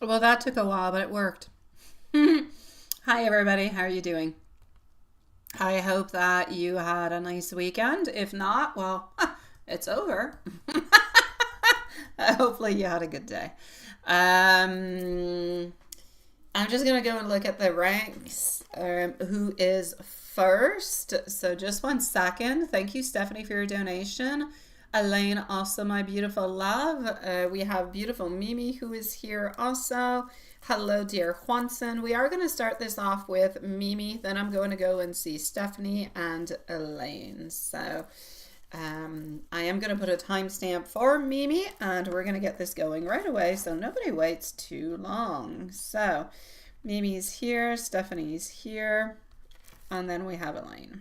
Well, that took a while, but it worked. Hi, everybody. How are you doing? I hope that you had a nice weekend. If not, well, it's over. Hopefully, you had a good day. Um, I'm just going to go and look at the ranks. Who is first? So, just 1 second. Thank you, Stephanie, for your donation. Elaine, also my beautiful love. We have beautiful Mimi who is here also. Hello, dear Juanson. We are going to start this off with Mimi. Then I'm going to go and see Stephanie and Elaine. So I am going to put a timestamp for Mimi and we're going to get this going right away so nobody waits too long. So Mimi's here, Stephanie's here, and then we have Elaine.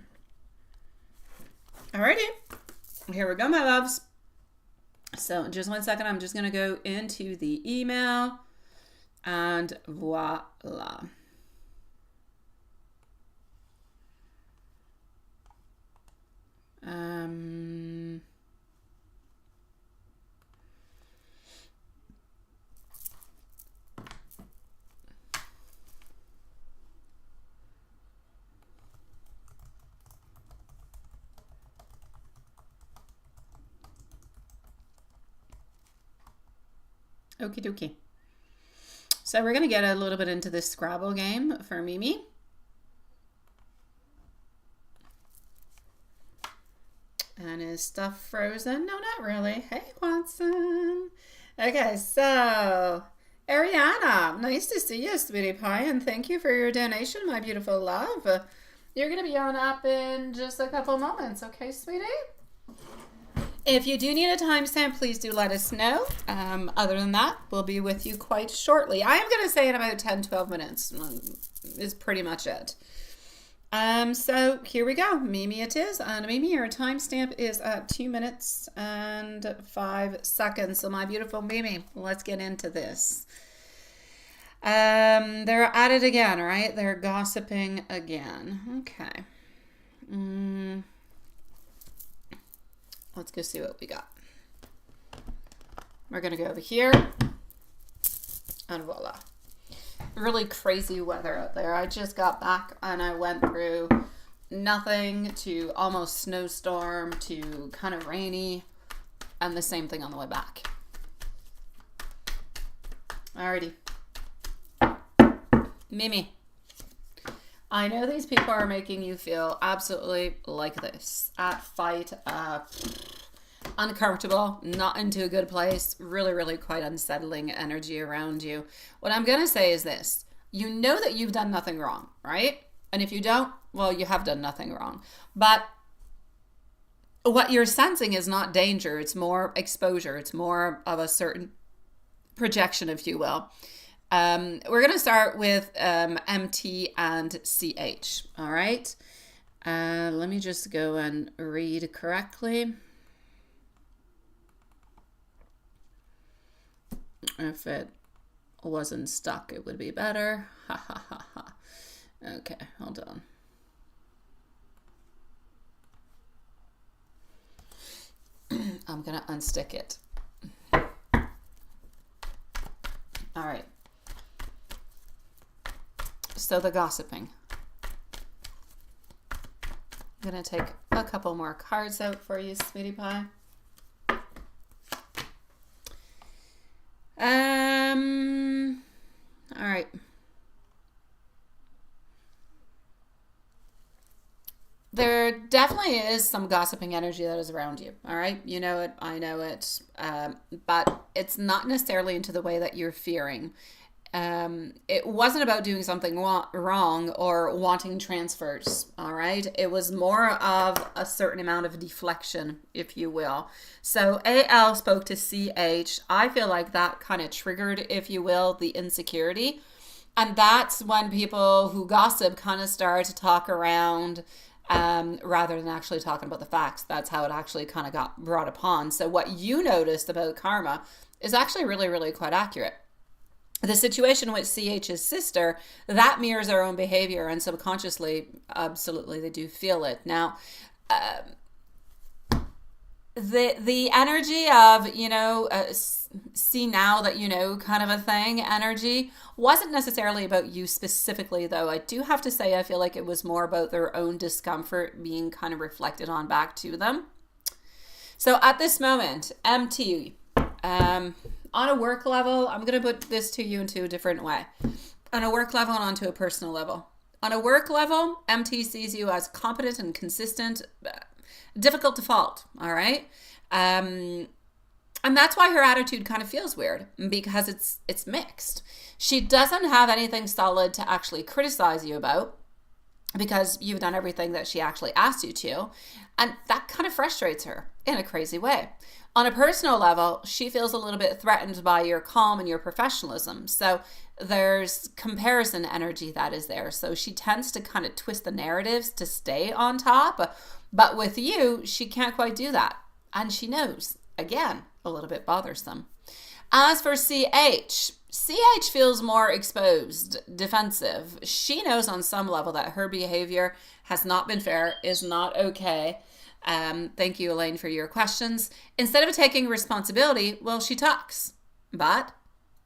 Alrighty. Here we go, my loves. So just 1 second, I'm just going to go into the email and voila. Okie dokie. So we're going to get a little bit into this Scrabble game for Mimi. And is stuff frozen? No, not really. Hey, Watson. Okay, so Ariana, nice to see you, sweetie pie, and thank you for your donation, my beautiful love. You're going to be on up in just a couple moments, okay, sweetie? If you do need a timestamp, please do let us know. Other than that, we'll be with you quite shortly. I am going to say in about 10-12 minutes is pretty much it. So here we go. Mimi it is. And Mimi, your timestamp is at 2 minutes and 5 seconds. So my beautiful Mimi, let's get into this. They're at it again, right? They're gossiping again. Okay. Let's go see what we got. We're going to go over here. And voila. Really crazy weather out there. I just got back and I went through nothing to almost snowstorm to kind of rainy. And the same thing on the way back. Alrighty. Mimi. I know these people are making you feel absolutely like this. At fight, uncomfortable, not into a good place, really, really quite unsettling energy around you. What I'm going to say is this. You know that you've done nothing wrong, right? And if you don't, well, you have done nothing wrong. But what you're sensing is not danger. It's more exposure. It's more of a certain projection, if you will. We're going to start with MT and CH, all right? Let me just go and read correctly. If it wasn't stuck, it would be better. Ha ha ha ha. Okay, hold on. I'm going to unstick it. All right. So the gossiping. I'm going to take a couple more cards out for you, sweetie pie. All right. There definitely is some gossiping energy that is around you. All right. You know it. I know it. But it's not necessarily into the way that you're fearing. It wasn't about doing something wrong or wanting transfers, all right? It was more of a certain amount of deflection, if you will. So AL spoke to CH. I feel like that kind of triggered, if you will, the insecurity. And that's when people who gossip kind of start to talk around rather than actually talking about the facts. That's how it actually kind of got brought upon. So what you noticed about karma is actually really, really quite accurate. The situation with CH's sister, that mirrors our own behavior, and subconsciously, absolutely, they do feel it. Now, the energy of, you know, see now that you know kind of a thing energy wasn't necessarily about you specifically, though. I do have to say I feel like it was more about their own discomfort being kind of reflected on back to them. So at this moment, MT, on a work level, I'm going to put this to you into a different way. On a work level and onto a personal level. On a work level, MT sees you as competent and consistent, difficult to fault, all right? And that's why her attitude kind of feels weird, because it's mixed. She doesn't have anything solid to actually criticize you about, because you've done everything that she actually asked you to. And that kind of frustrates her in a crazy way. On a personal level, she feels a little bit threatened by your calm and your professionalism. So there's comparison energy that is there. So she tends to kind of twist the narratives to stay on top. But with you, she can't quite do that. And she knows, again, a little bit bothersome. As for CH feels more exposed, defensive. She knows on some level that her behavior has not been fair, is not okay. Thank you, Elaine, for your questions. Instead of taking responsibility, well, she talks. But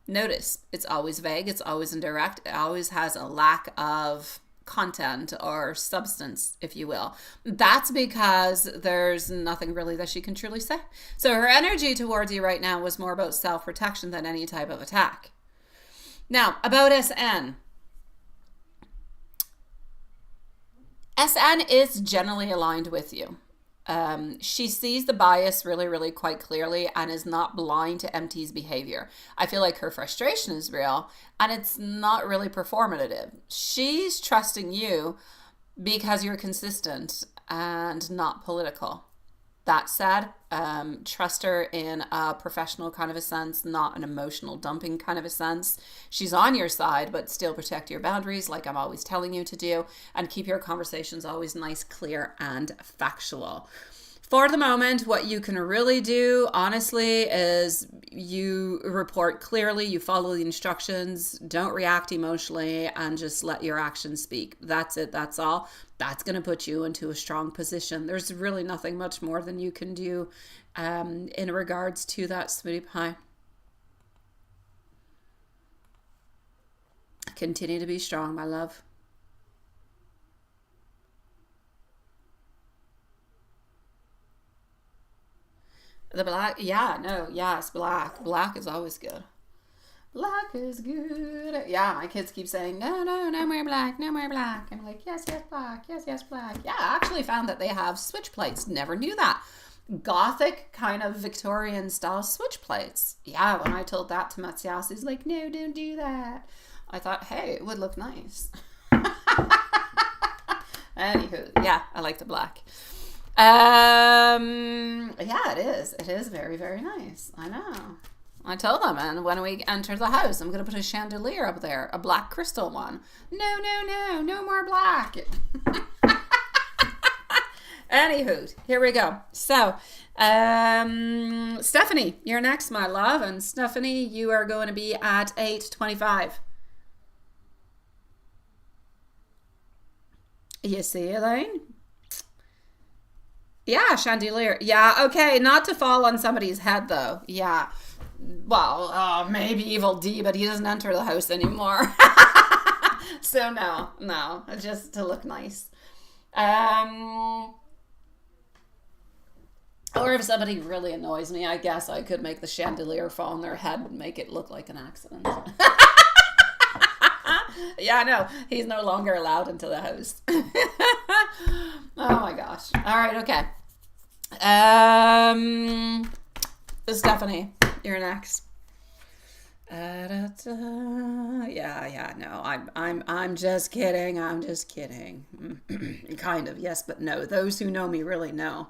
notice, it's always vague, it's always indirect, it always has a lack of content or substance, if you will. That's because there's nothing really that she can truly say. So her energy towards you right now was more about self-protection than any type of attack. Now, about SN. SN is generally aligned with you. She sees the bias really, really quite clearly and is not blind to MT's behavior. I feel like her frustration is real and it's not really performative. She's trusting you because you're consistent and not political. That said, trust her in a professional kind of a sense, not an emotional dumping kind of a sense. She's on your side, but still protect your boundaries like I'm always telling you to do, and keep your conversations always nice, clear, and factual. For the moment, what you can really do, honestly, is you report clearly, you follow the instructions, don't react emotionally, and just let your actions speak. That's it. That's all. That's going to put you into a strong position. There's really nothing much more than you can do in regards to that, sweetie pie. Continue to be strong, my love. The black, yeah, no, yes, black. Black is always good. Black is good. Yeah, my kids keep saying, no, no, no more black, no more black. I'm like, yes, yes, black, yes, yes, black. Yeah, I actually found that they have switch plates. Never knew that. Gothic kind of Victorian style switch plates. Yeah, when I told that to Matthias, he's like, no, don't do that. I thought, hey, it would look nice. Anywho, yeah, I like the black. Yeah, it is. It is very, very nice. I know. I told them, and when we enter the house, I'm going to put a chandelier up there, a black crystal one. No, no, no, no more black. Anywho, here we go. So, Stephanie, you're next, my love. And Stephanie, you are going to be at 8:25. You see, Elaine? Yeah, chandelier. Yeah, okay, not to fall on somebody's head, though. Yeah. Well, maybe Evil D, but he doesn't enter the house anymore. So no, just to look nice. Or if somebody really annoys me, I guess I could make the chandelier fall on their head and make it look like an accident. Yeah, no, he's no longer allowed into the house. Oh my gosh. All right, okay. Stephanie, you're next. Yeah, no, I'm just kidding. I'm just kidding. Kind of, yes, but no. Those who know me really know.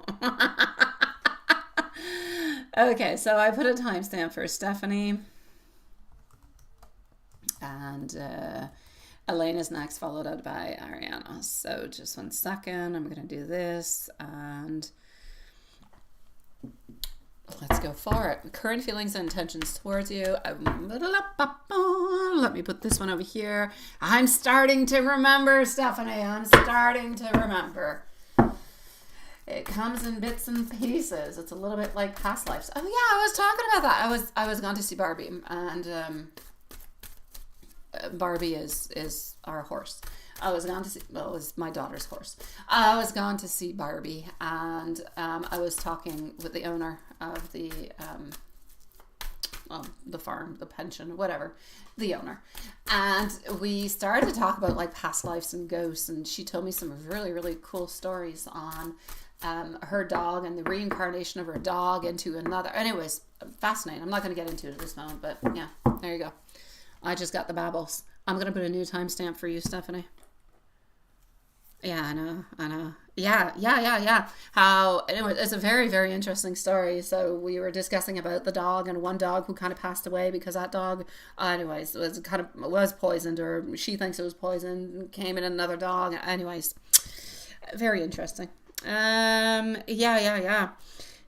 Okay, so I put a timestamp for Stephanie. And Elaine is next, followed out by Ariana. So just 1 second. I'm going to do this and let's go for it. Current feelings and intentions towards you. Let me put this one over here. I'm starting to remember, Stephanie. I'm starting to remember. It comes in bits and pieces. It's a little bit like past lives. Oh yeah, I was talking about that. I was going to see Barbie, and Barbie is our horse. I was going to see, well, it was my daughter's horse. I was going to see Barbie, and I was talking with the owner of the farm, the pension, whatever, the owner. And we started to talk about like past lives and ghosts, and she told me some really, really cool stories on her dog and the reincarnation of her dog into another. Anyways, fascinating. I'm not going to get into it at this moment, but yeah, there you go. I just got the babbles. I'm going to put a new timestamp for you, Stephanie. Yeah, I know. Yeah. How, anyway, it's a very, very interesting story. So we were discussing about the dog and one dog who kind of passed away because that dog, anyways, was poisoned, or she thinks it was poisoned, came in another dog. Anyways, very interesting. Yeah.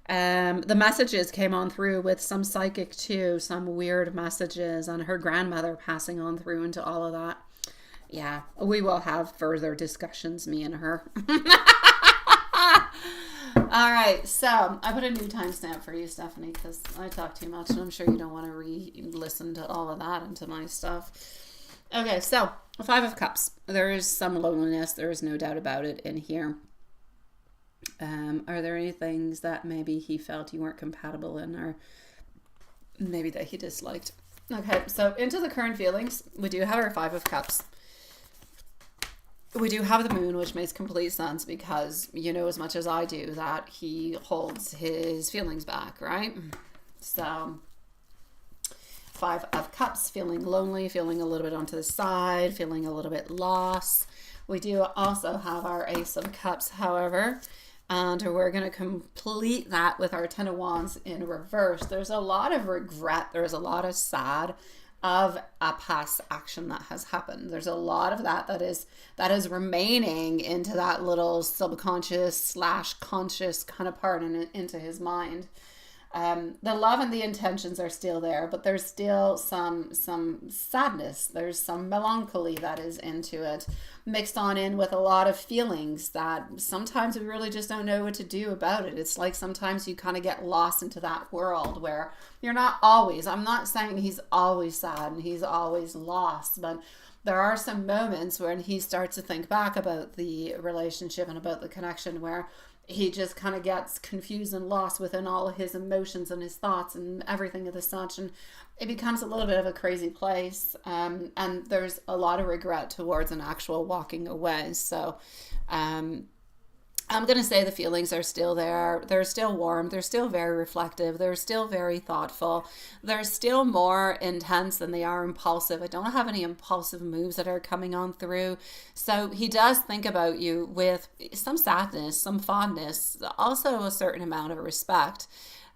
The messages came on through with some psychic too, some weird messages, and her grandmother passing on through into all of that. Yeah, we will have further discussions, me and her. All right, so I put a new timestamp for you, Stephanie, because I talk too much, and I'm sure you don't want to re-listen to all of that into my stuff. Okay, so Five of Cups. There is some loneliness. There is no doubt about it in here. Are there any things that maybe he felt you weren't compatible in, or maybe that he disliked? Okay, so into the current feelings, we do have our Five of Cups. We do have the moon, which makes complete sense because you know as much as I do that he holds his feelings back, right? So, Five of Cups, feeling lonely, feeling a little bit onto the side, feeling a little bit lost. We do also have our Ace of Cups, however, and we're going to complete that with our Ten of Wands in reverse. There's a lot of regret. There's a lot of sad of a past action that has happened. There's a lot of that is remaining into that little subconscious / conscious kind of part into his mind. The love and the intentions are still there, but there's still some sadness. There's some melancholy that is into it, mixed on in with a lot of feelings that sometimes we really just don't know what to do about it. It's like sometimes you kind of get lost into that world where you're not always, I'm not saying he's always sad and he's always lost, but there are some moments when he starts to think back about the relationship and about the connection where he just kind of gets confused and lost within all of his emotions and his thoughts and everything of the such, and it becomes a little bit of a crazy place, and there's a lot of regret towards an actual walking away. So I'm going to say the feelings are still there. They're still warm. They're still very reflective. They're still very thoughtful. They're still more intense than they are impulsive. I don't have any impulsive moves that are coming on through. So he does think about you with some sadness, some fondness, also a certain amount of respect.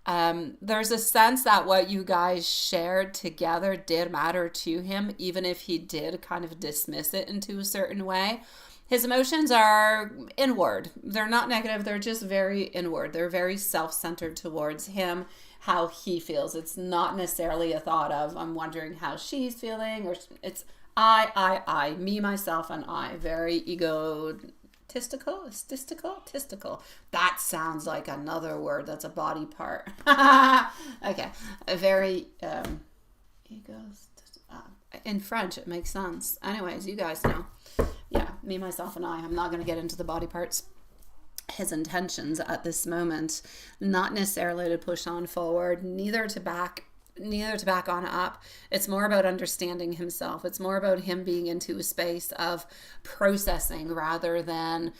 There's a sense that what you guys shared together did matter to him, even if he did kind of dismiss it into a certain way. His emotions are inward. They're not negative. They're just very inward. They're very self-centered towards him, how he feels. It's not necessarily a thought of, I'm wondering how she's feeling, or it's I, me, myself, and I. Very egotistical. That sounds like another word. That's a body part. Okay. A very in French, it makes sense. Anyways, you guys know. Yeah, me, myself, and I. I'm not going to get into the body parts. His intentions at this moment, not necessarily to push on forward, neither to back on up. It's more about understanding himself. It's more about him being into a space of processing rather than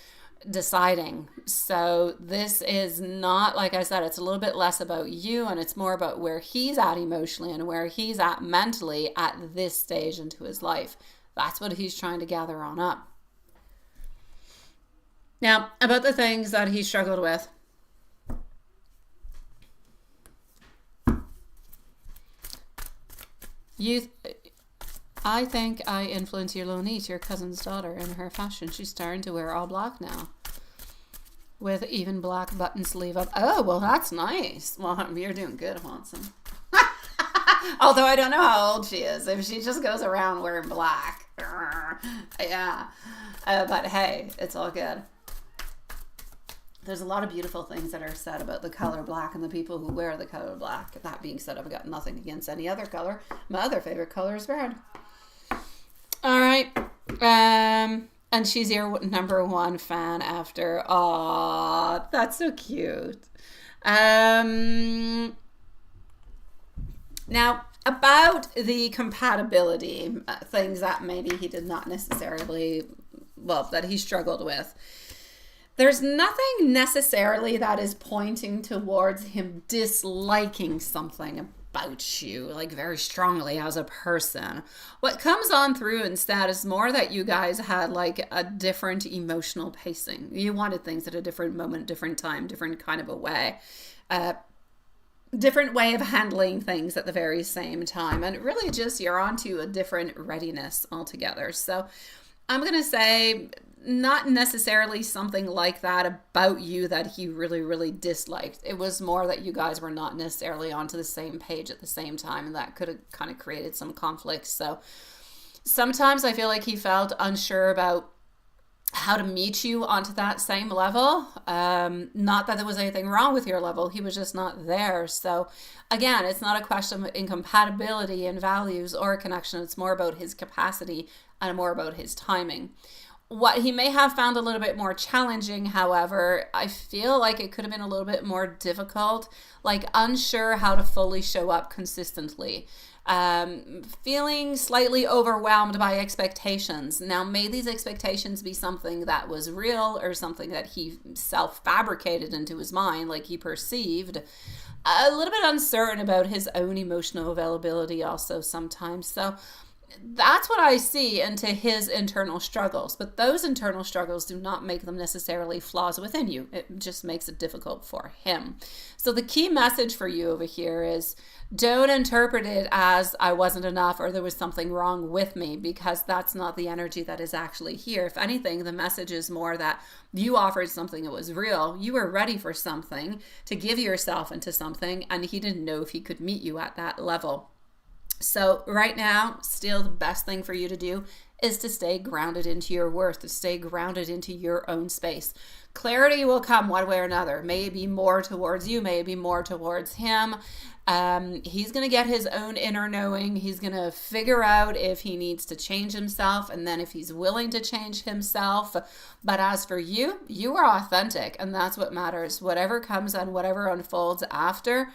deciding. So this is not, like I said, it's a little bit less about you, and it's more about where he's at emotionally and where he's at mentally at this stage into his life. That's what he's trying to gather on up. Now, about the things that he struggled with. I think I influenced your little niece, your cousin's daughter, in her fashion. She's starting to wear all black now, with even black button sleeve up. Oh, well, that's nice. Well, you're doing good, Watson. Although I don't know how old she is. If she just goes around wearing black. Yeah. But hey, it's all good. there's a lot of beautiful things that are said about the color black and the people who wear the color black. That being said, I've got nothing against any other color. My other favorite color is red. All right. And she's your number one fan after. Aw, that's so cute. Now, about the compatibility, things that maybe he did not necessarily, well, that he struggled with. There's nothing necessarily that is pointing towards him disliking something about you, like very strongly as a person. What comes on through instead is more that you guys had like a different emotional pacing. You wanted things at a different moment, different time, different kind of a way. Different way of handling things at the very same time. And really just you're onto a different readiness altogether. So I'm going to say not necessarily something like that about you that he really, really disliked. It was more that you guys were not necessarily onto the same page at the same time, and that could have kind of created some conflicts. So sometimes I feel like he felt unsure about how to meet you onto that same level. Not that there was anything wrong with your level. He was just not there. So again, it's not a question of incompatibility in values or connection. It's more about his capacity and more about his timing. What he may have found a little bit more challenging, however, I feel like it could have been a little bit more difficult, like unsure how to fully show up consistently. Feeling slightly overwhelmed by expectations. Now, may these expectations be something that was real or something that he self-fabricated into his mind, like he perceived. A little bit uncertain about his own emotional availability also sometimes. So that's what I see into his internal struggles. But those internal struggles do not make them necessarily flaws within you. It just makes it difficult for him. So the key message for you over here is don't interpret it as I wasn't enough or there was something wrong with me, because that's not the energy that is actually here. If anything, the message is more that you offered something that was real. You were ready for something, to give yourself into something, and he didn't know if he could meet you at that level. So right now, still the best thing for you to do is to stay grounded into your worth, to stay grounded into your own space. Clarity will come one way or another. May it be more towards you, may it be more towards him. He's going to get his own inner knowing. He's going to figure out if he needs to change himself, and then if he's willing to change himself. But as for you, you are authentic, and that's what matters. Whatever comes and whatever unfolds after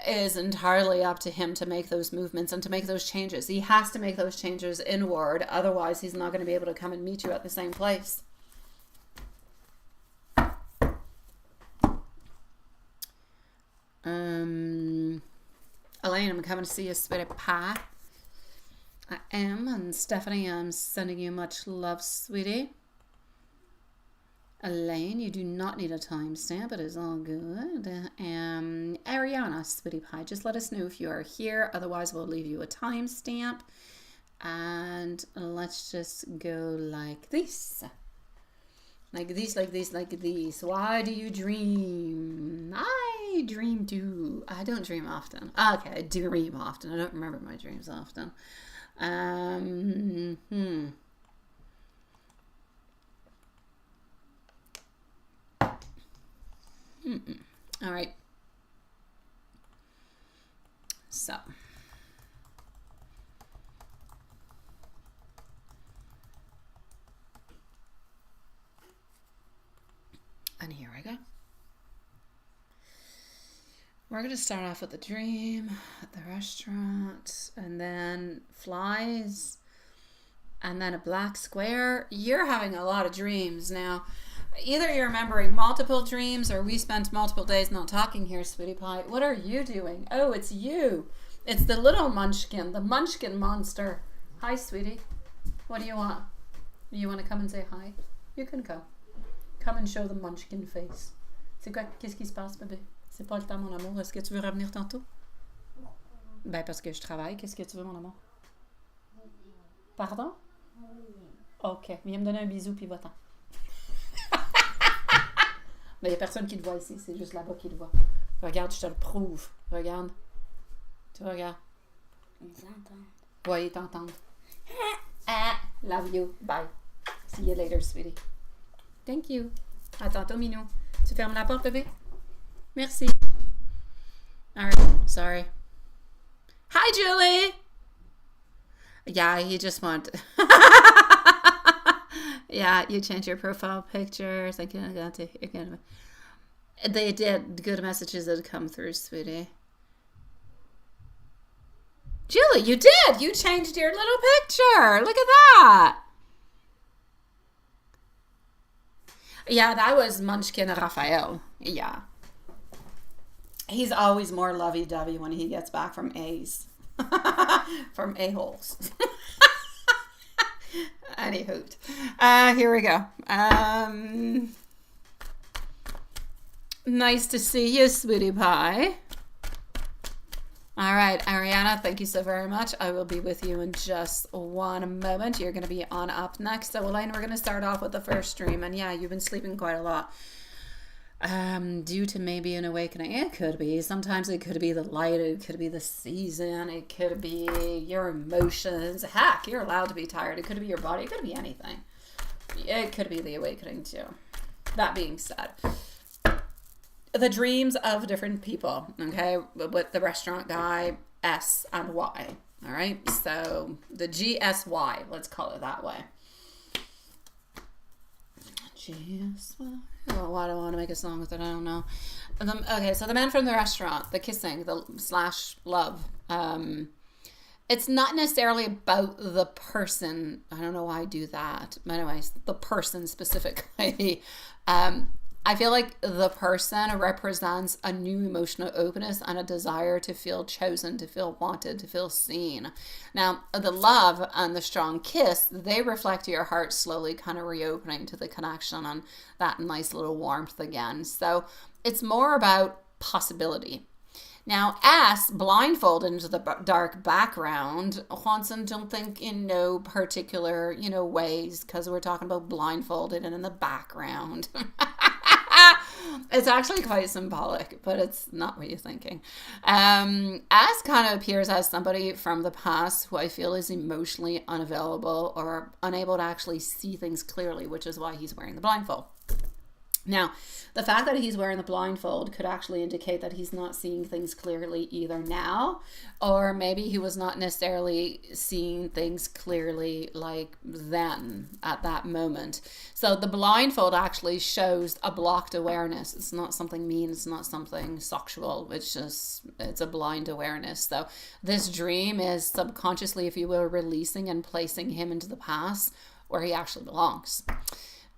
is entirely up to him to make those movements and to make those changes. He has to make those changes inward. Otherwise, he's not going to be able to come and meet you at the same place. Elaine, I'm coming to see you, sweetie pie. I am. And Stephanie, I'm sending you much love, sweetie. Elaine, you do not need a timestamp. It is all good. Ariana, sweetie pie, just let us know if you are here. Otherwise, we'll leave you a timestamp. And let's just go like this. Like this, like this, like this. Why do you dream? I dream too. I don't dream often. Okay, I dream often. I don't remember my dreams often. All right. So. And here I go. We're going to start off with the dream at the restaurant, and then flies, and then a black square. You're having a lot of dreams now. Either you're remembering multiple dreams, or we spent multiple days not talking here, sweetie pie. What are you doing? Oh, it's you. It's the little munchkin, the munchkin monster. Hi, sweetie. What do you want? You want to come and say hi? You can come. Come and show the munchkin face. C'est quoi? Qu'est-ce qui se passe, bébé? C'est pas le temps, mon amour. Est-ce que tu veux revenir tantôt? Ben, parce que je travaille. Qu'est-ce que tu veux, mon amour? Pardon? Ok. Viens me donner un bisou, puis va-t'en. Mais il n'y a personne qui te voit ici. C'est juste là-bas qui te voit. Regarde, je te le prouve. Regarde. Tu regardes. Ils t'entendent. Ouais, ils t'entendent. Love you. Bye. See you later, sweetie. Thank you. À tantôt, Minou. Tu fermes la porte, bébé? Merci. All right. Sorry. Hi, Julie. Yeah, you just want. Yeah, you change your profile pictures. They did. Good messages that come through, sweetie. Julie, you did. You changed your little picture. Look at that. Yeah, that was Munchkin Raphael. Yeah. He's always more lovey-dovey when he gets back from A's. From A-holes. Anywho. Here we go. Nice to see you, sweetie pie. All right, Ariana, thank you so very much. I will be with you in just one moment. You're going to be on up next. So, Elaine, we're going to start off with the first stream. And yeah, you've been sleeping quite a lot. Due to maybe an awakening. It could be. Sometimes it could be the light. It could be the season. It could be your emotions. Heck, you're allowed to be tired. It could be your body. It could be anything. It could be the awakening too. That being said, the dreams of different people, okay, with the restaurant guy, S and Y, all right? So the GSY, let's call it that way. GSY. Oh, why do I want to make a song with it? I don't know. Okay, so the man from the restaurant, the kissing, the / love. It's not necessarily about the person. I don't know why I do that. Anyways, the person specifically. I feel like the person represents a new emotional openness and a desire to feel chosen, to feel wanted, to feel seen. Now, the love and the strong kiss, they reflect your heart slowly kind of reopening to the connection and that nice little warmth again. So it's more about possibility. Now, S, blindfolded into the dark background, Juanson, don't think in no particular, ways, because we're talking about blindfolded and in the background. It's actually quite symbolic, but it's not what you're thinking. S kind of appears as somebody from the past who I feel is emotionally unavailable or unable to actually see things clearly, which is why he's wearing the blindfold. Now, the fact that he's wearing the blindfold could actually indicate that he's not seeing things clearly either now, or maybe he was not necessarily seeing things clearly like then at that moment. So the blindfold actually shows a blocked awareness. It's not something mean. It's not something sexual. It's a blind awareness. So this dream is subconsciously, if you will, releasing and placing him into the past where he actually belongs.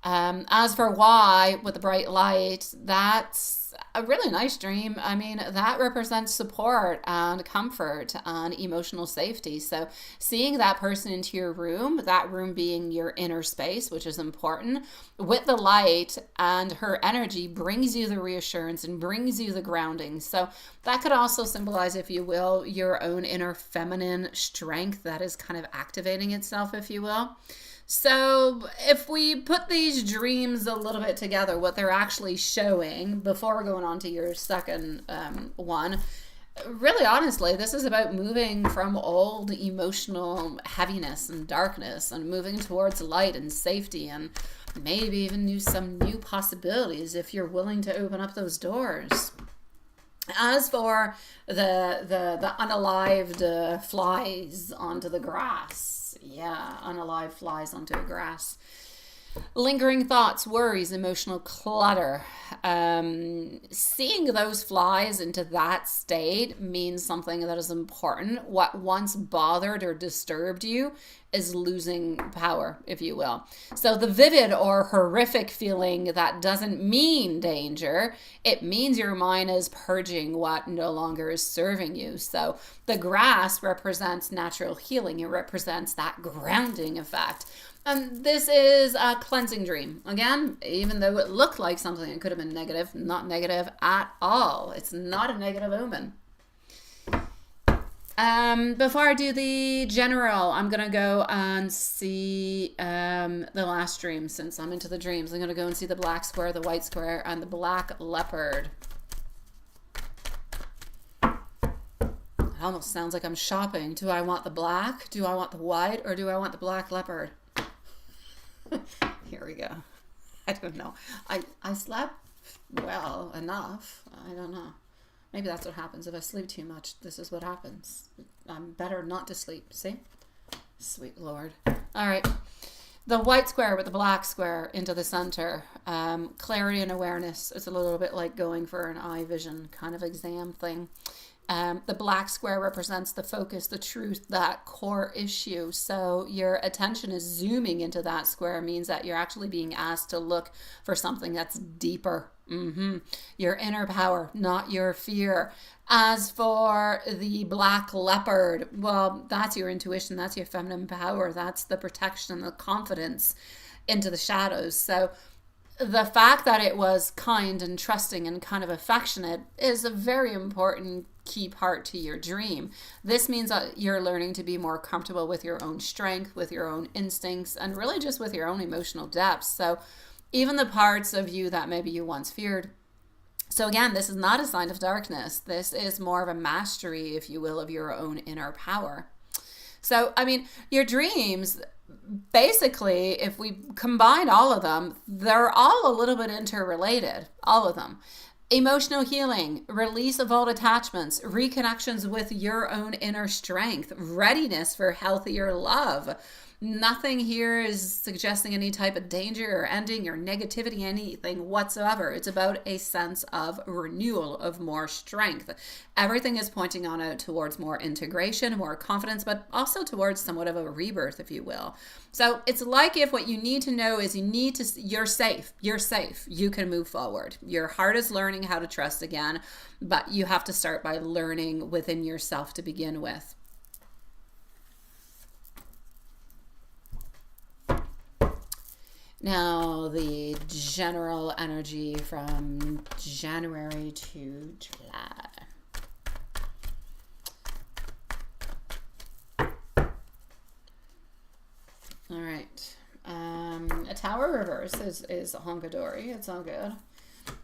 As for why with the bright light, that's a really nice dream. I mean, that represents support and comfort and emotional safety. So seeing that person into your room, that room being your inner space, which is important, with the light and her energy brings you the reassurance and brings you the grounding. So that could also symbolize, if you will, your own inner feminine strength that is kind of activating itself, if you will. So if we put these dreams a little bit together, what they're actually showing, before going on to your second one, really honestly, this is about moving from old emotional heaviness and darkness and moving towards light and safety and maybe even some new possibilities if you're willing to open up those doors. As for the unalived flies onto the grass, yeah, unalive flies onto the grass. Lingering thoughts, worries, emotional clutter. Seeing those flies into that state means something that is important. What once bothered or disturbed you is losing power, if you will. So the vivid or horrific feeling, that doesn't mean danger. It means your mind is purging what no longer is serving you. So the grass represents natural healing. It represents that grounding effect. And this is a cleansing dream. Again, even though it looked like something that could have been negative, not negative at all. It's not a negative omen. Before I do the general, I'm going to go and see the last dream. Since I'm into the dreams, I'm going to go and see the black square, the white square, and the black leopard. It almost sounds like I'm shopping. Do I want the black? Do I want the white? Or do I want the black leopard? Here we go. I don't know. I slept well enough. I don't know. Maybe that's what happens if I sleep too much. This is what happens. I'm better not to sleep. See? Sweet Lord. All right. The white square with the black square into the center. Clarity and awareness. It's a little bit like going for an eye vision kind of exam thing. The black square represents the focus, the truth, that core issue. So your attention is zooming into that square, means that you're actually being asked to look for something that's deeper. Your inner power, not your fear. As for the black leopard, well, that's your intuition, that's your feminine power, that's the protection and the confidence into the shadows. So the fact that it was kind and trusting and kind of affectionate is a very important key part to your dream. This means that you're learning to be more comfortable with your own strength, with your own instincts, and really just with your own emotional depths. So even the parts of you that maybe you once feared. So again, this is not a sign of darkness. This is more of a mastery, if you will, of your own inner power. So, I mean, your dreams, basically, if we combine all of them, they're all a little bit interrelated, all of them. Emotional healing, release of old attachments, reconnections with your own inner strength, readiness for healthier love. Nothing here is suggesting any type of danger or ending or negativity, anything whatsoever. It's about a sense of renewal, of more strength. Everything is pointing on out towards more integration, more confidence, but also towards somewhat of a rebirth, if you will. So it's like if what you need to know is you're safe, you can move forward. Your heart is learning how to trust again, but you have to start by learning within yourself to begin with. Now, the general energy from January to July. All right. A tower reverse is hongadori. It's all good.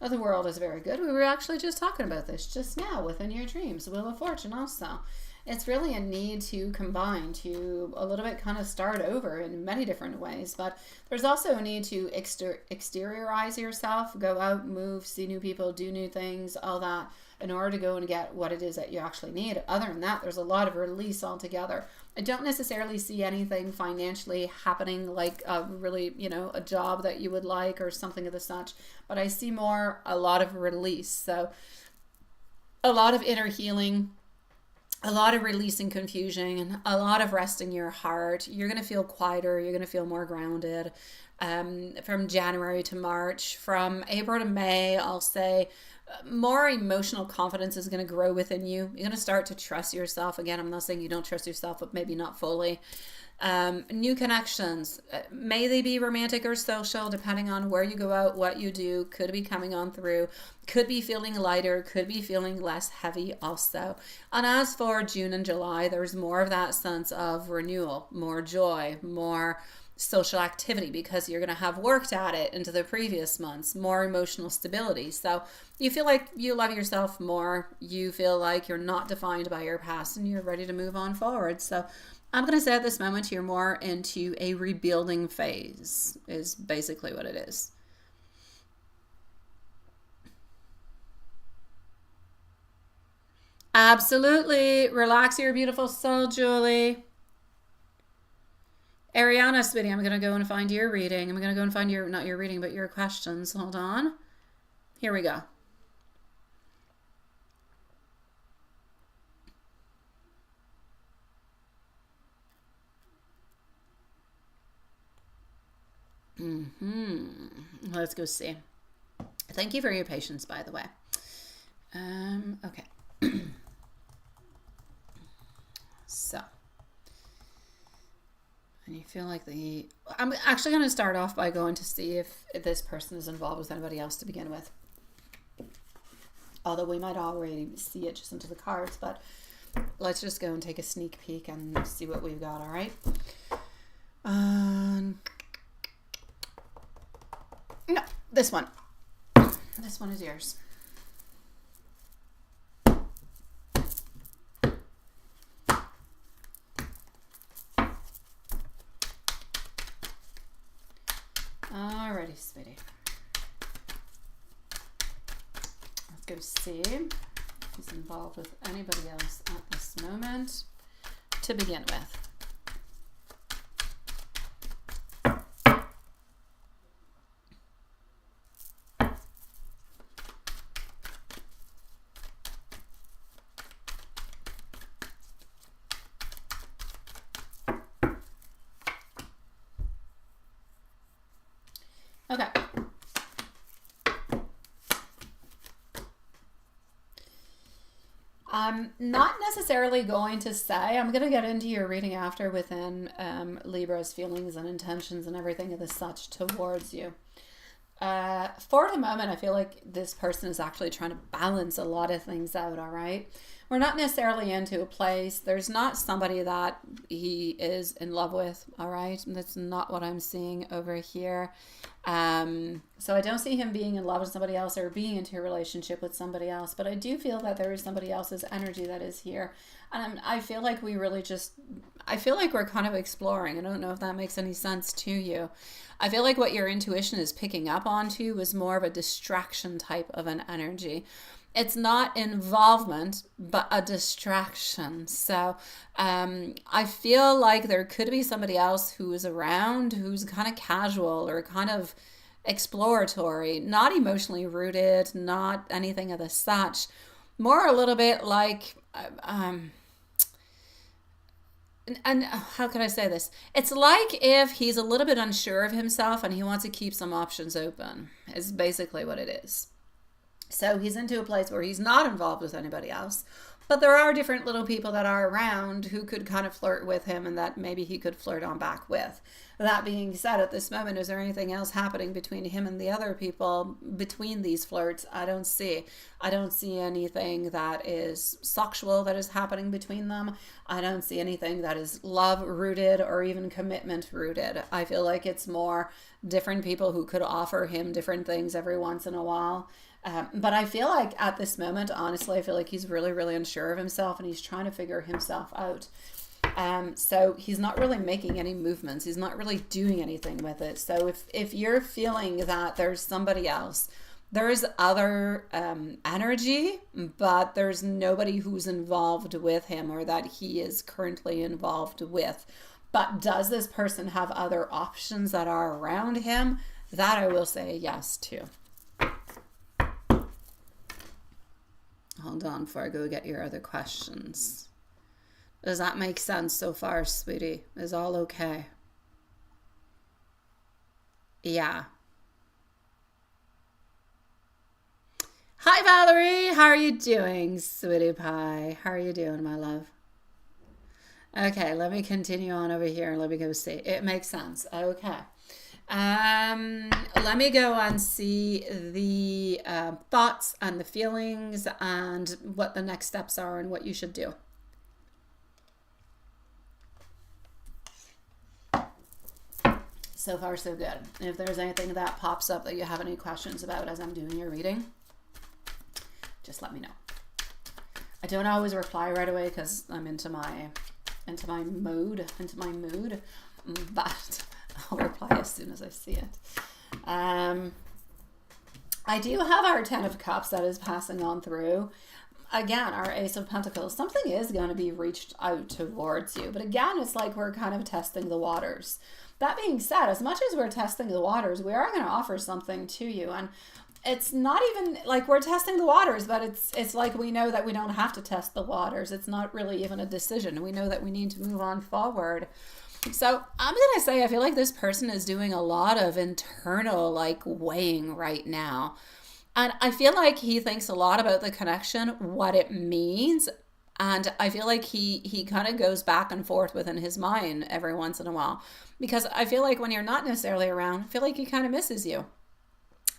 The world is very good. We were actually just talking about this just now within your dreams. Wheel of Fortune also. It's really a need to combine, to a little bit kind of start over in many different ways. But there's also a need to exteriorize yourself, go out, move, see new people, do new things, all that, in order to go and get what it is that you actually need. Other than that, there's a lot of release altogether. I don't necessarily see anything financially happening, like really, a job that you would like or something of the such. But I see more a lot of release. So a lot of inner healing, a lot of releasing confusion, a lot of resting your heart. You're going to feel quieter. You're going to feel more grounded from January to March. From April to May, I'll say more emotional confidence is going to grow within you. You're going to start to trust yourself. Again, I'm not saying you don't trust yourself, but maybe not fully. New connections, may they be romantic or social, depending on where you go out, what you do, could be coming on through, could be feeling lighter, could be feeling less heavy also. And as for June and July, there's more of that sense of renewal, more joy, more social activity, because you're going to have worked at it into the previous months, more emotional stability. So you feel like you love yourself more, you feel like you're not defined by your past, and you're ready to move on forward. So I'm going to say at this moment you're more into a rebuilding phase, is basically what it is. Absolutely. Relax your beautiful soul, Julie. Ariana, sweetie, I'm going to go and find your reading. I'm going to go and find not your reading, but your questions. Hold on. Here we go. Let's go see. Thank you for your patience, by the way. Okay. So, and you feel like I'm actually going to start off by going to see if this person is involved with anybody else to begin with. Although we might already see it just into the cards, but let's just go and take a sneak peek and see what we've got, all right? No, this one. This one is yours. Alrighty, sweetie. go see if he's involved with anybody else at this moment to begin with. Okay. I'm not necessarily going to say, I'm going to get into your reading after within Libra's feelings and intentions and everything of the such towards you. For the moment, I feel like this person is actually trying to balance a lot of things out, all right? We're not necessarily into a place. There's not somebody that he is in love with, all right? That's not what I'm seeing over here. So I don't see him being in love with somebody else or being into a relationship with somebody else, but I do feel that there is somebody else's energy that is here. And I feel like I feel like we're kind of exploring. I don't know if that makes any sense to you. I feel like what your intuition is picking up onto is more of a distraction type of an energy. It's not involvement, but a distraction. So I feel like there could be somebody else who is around, who's kind of casual or kind of exploratory, not emotionally rooted, not anything of the such. More a little bit like, and how can I say this? It's like if he's a little bit unsure of himself and he wants to keep some options open, is basically what it is. So he's into a place where he's not involved with anybody else, but there are different little people that are around who could kind of flirt with him and that maybe he could flirt on back with. That being said, at this moment, is there anything else happening between him and the other people between these flirts? I don't see anything that is sexual that is happening between them. I don't see anything that is love rooted or even commitment rooted. I feel like it's more different people who could offer him different things every once in a while. But I feel like at this moment, honestly, I feel like he's really, really unsure of himself and he's trying to figure himself out. So he's not really making any movements. He's not really doing anything with it. So if you're feeling that there's somebody else, there's other energy, but there's nobody who's involved with him or that he is currently involved with. But does this person have other options that are around him? That I will say yes to. Hold on before I go get your other questions. Does that make sense so far, sweetie? Is all okay? Yeah. Hi, Valerie. How are you doing, sweetie pie? How are you doing, my love? Okay, let me continue on over here and let me go see. It makes sense. Okay. Let me go and see the thoughts and the feelings and what the next steps are and what you should do. So far, so good. If there's anything that pops up that you have any questions about as I'm doing your reading, just let me know. I don't always reply right away because I'm into my mood, but I'll reply as soon as I see it. I do have our 10 of Cups that is passing on through. Again, our Ace of Pentacles. Something is going to be reached out towards you. But again, it's like we're kind of testing the waters. That being said, as much as we're testing the waters, we are going to offer something to you. And it's not even like we're testing the waters, but it's like we know that we don't have to test the waters. It's not really even a decision. We know that we need to move on forward. So I'm going to say I feel like this person is doing a lot of internal like weighing right now. And I feel like he thinks a lot about the connection, what it means. And I feel like he kind of goes back and forth within his mind every once in a while. Because I feel like when you're not necessarily around, I feel like he kind of misses you.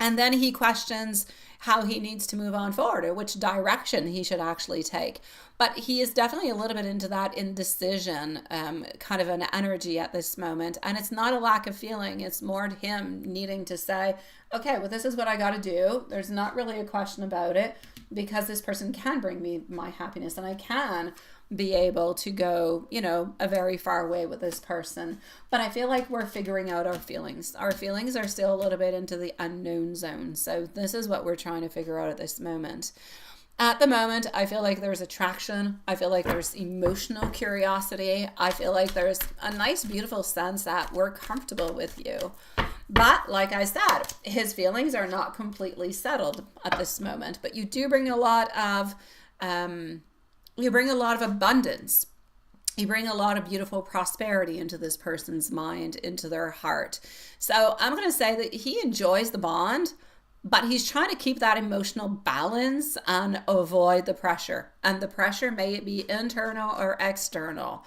And then he questions how he needs to move on forward or which direction he should actually take. But he is definitely a little bit into that indecision kind of an energy at this moment. And it's not a lack of feeling. It's more him needing to say, okay, well, this is what I got to do. There's not really a question about it because this person can bring me my happiness and I can be able to go, you know, a very far way with this person. But I feel like we're figuring out our feelings. Our feelings are still a little bit into the unknown zone. So this is what we're trying trying to figure out at this moment. At the moment, I feel like there's attraction. I feel like there's emotional curiosity. I feel like there's a nice, beautiful sense that we're comfortable with you. But like I said, his feelings are not completely settled at this moment. But you do bring a lot of, abundance. You bring a lot of beautiful prosperity into this person's mind, into their heart. So I'm going to say that he enjoys the bond, but he's trying to keep that emotional balance and avoid the pressure. And the pressure may be internal or external.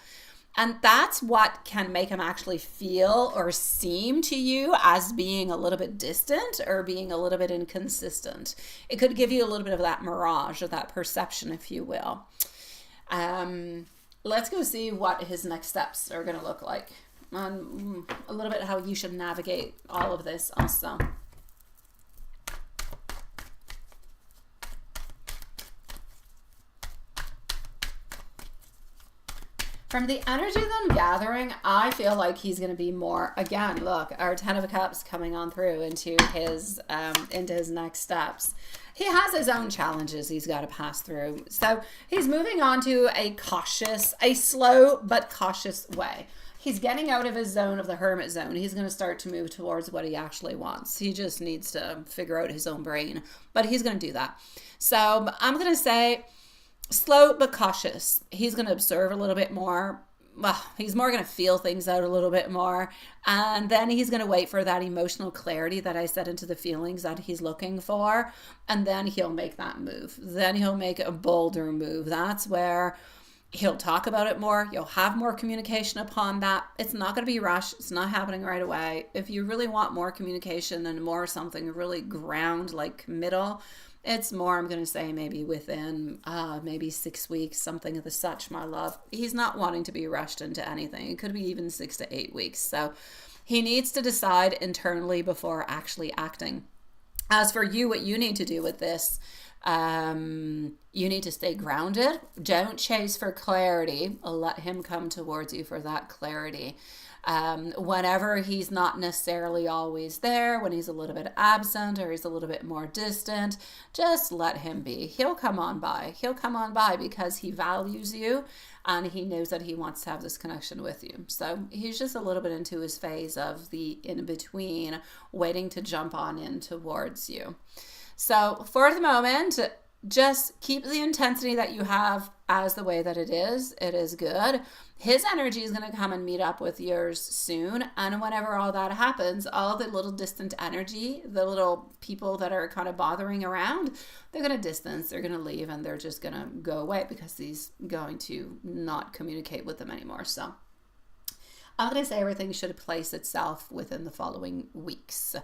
And that's what can make him actually feel or seem to you as being a little bit distant or being a little bit inconsistent. It could give you a little bit of that mirage or that perception, if you will. Let's go see what his next steps are going to look like. And a little bit how you should navigate all of this also. From the energy that I'm gathering, I feel like he's going to be more, again, look, our 10 of Cups coming on through into his next steps. He has his own challenges he's got to pass through. So he's moving on to a slow but cautious way. He's getting out of his zone of the hermit zone. He's going to start to move towards what he actually wants. He just needs to figure out his own brain, but he's going to do that. So I'm going to say slow but cautious. He's going to observe a little bit more. Well, he's more going to feel things out a little bit more. And then he's going to wait for that emotional clarity that I said into the feelings that he's looking for. And then he'll make that move. Then he'll make a bolder move. That's where he'll talk about it more. You'll have more communication upon that. It's not going to be rushed. It's not happening right away. If you really want more communication and more something really ground, like committal, it's more, I'm going to say, maybe within maybe 6 weeks, something of the such, my love. He's not wanting to be rushed into anything. It could be even 6 to 8 weeks. So he needs to decide internally before actually acting. As for you, what you need to do with this, you need to stay grounded. Don't chase for clarity. Let him come towards you for that clarity. Whenever he's not necessarily always there, when he's a little bit absent or he's a little bit more distant, just let him be. He'll come on by. He'll come on by because he values you and he knows that he wants to have this connection with you. So he's just a little bit into his phase of the in-between, waiting to jump on in towards you. So for the moment, just keep the intensity that you have as the way that it is. It is good. His energy is going to come and meet up with yours soon. And whenever all that happens, all the little distant energy, the little people that are kind of bothering around, they're going to distance, they're going to leave, and they're just going to go away because he's going to not communicate with them anymore. So I'm going to say everything should place itself within the following weeks.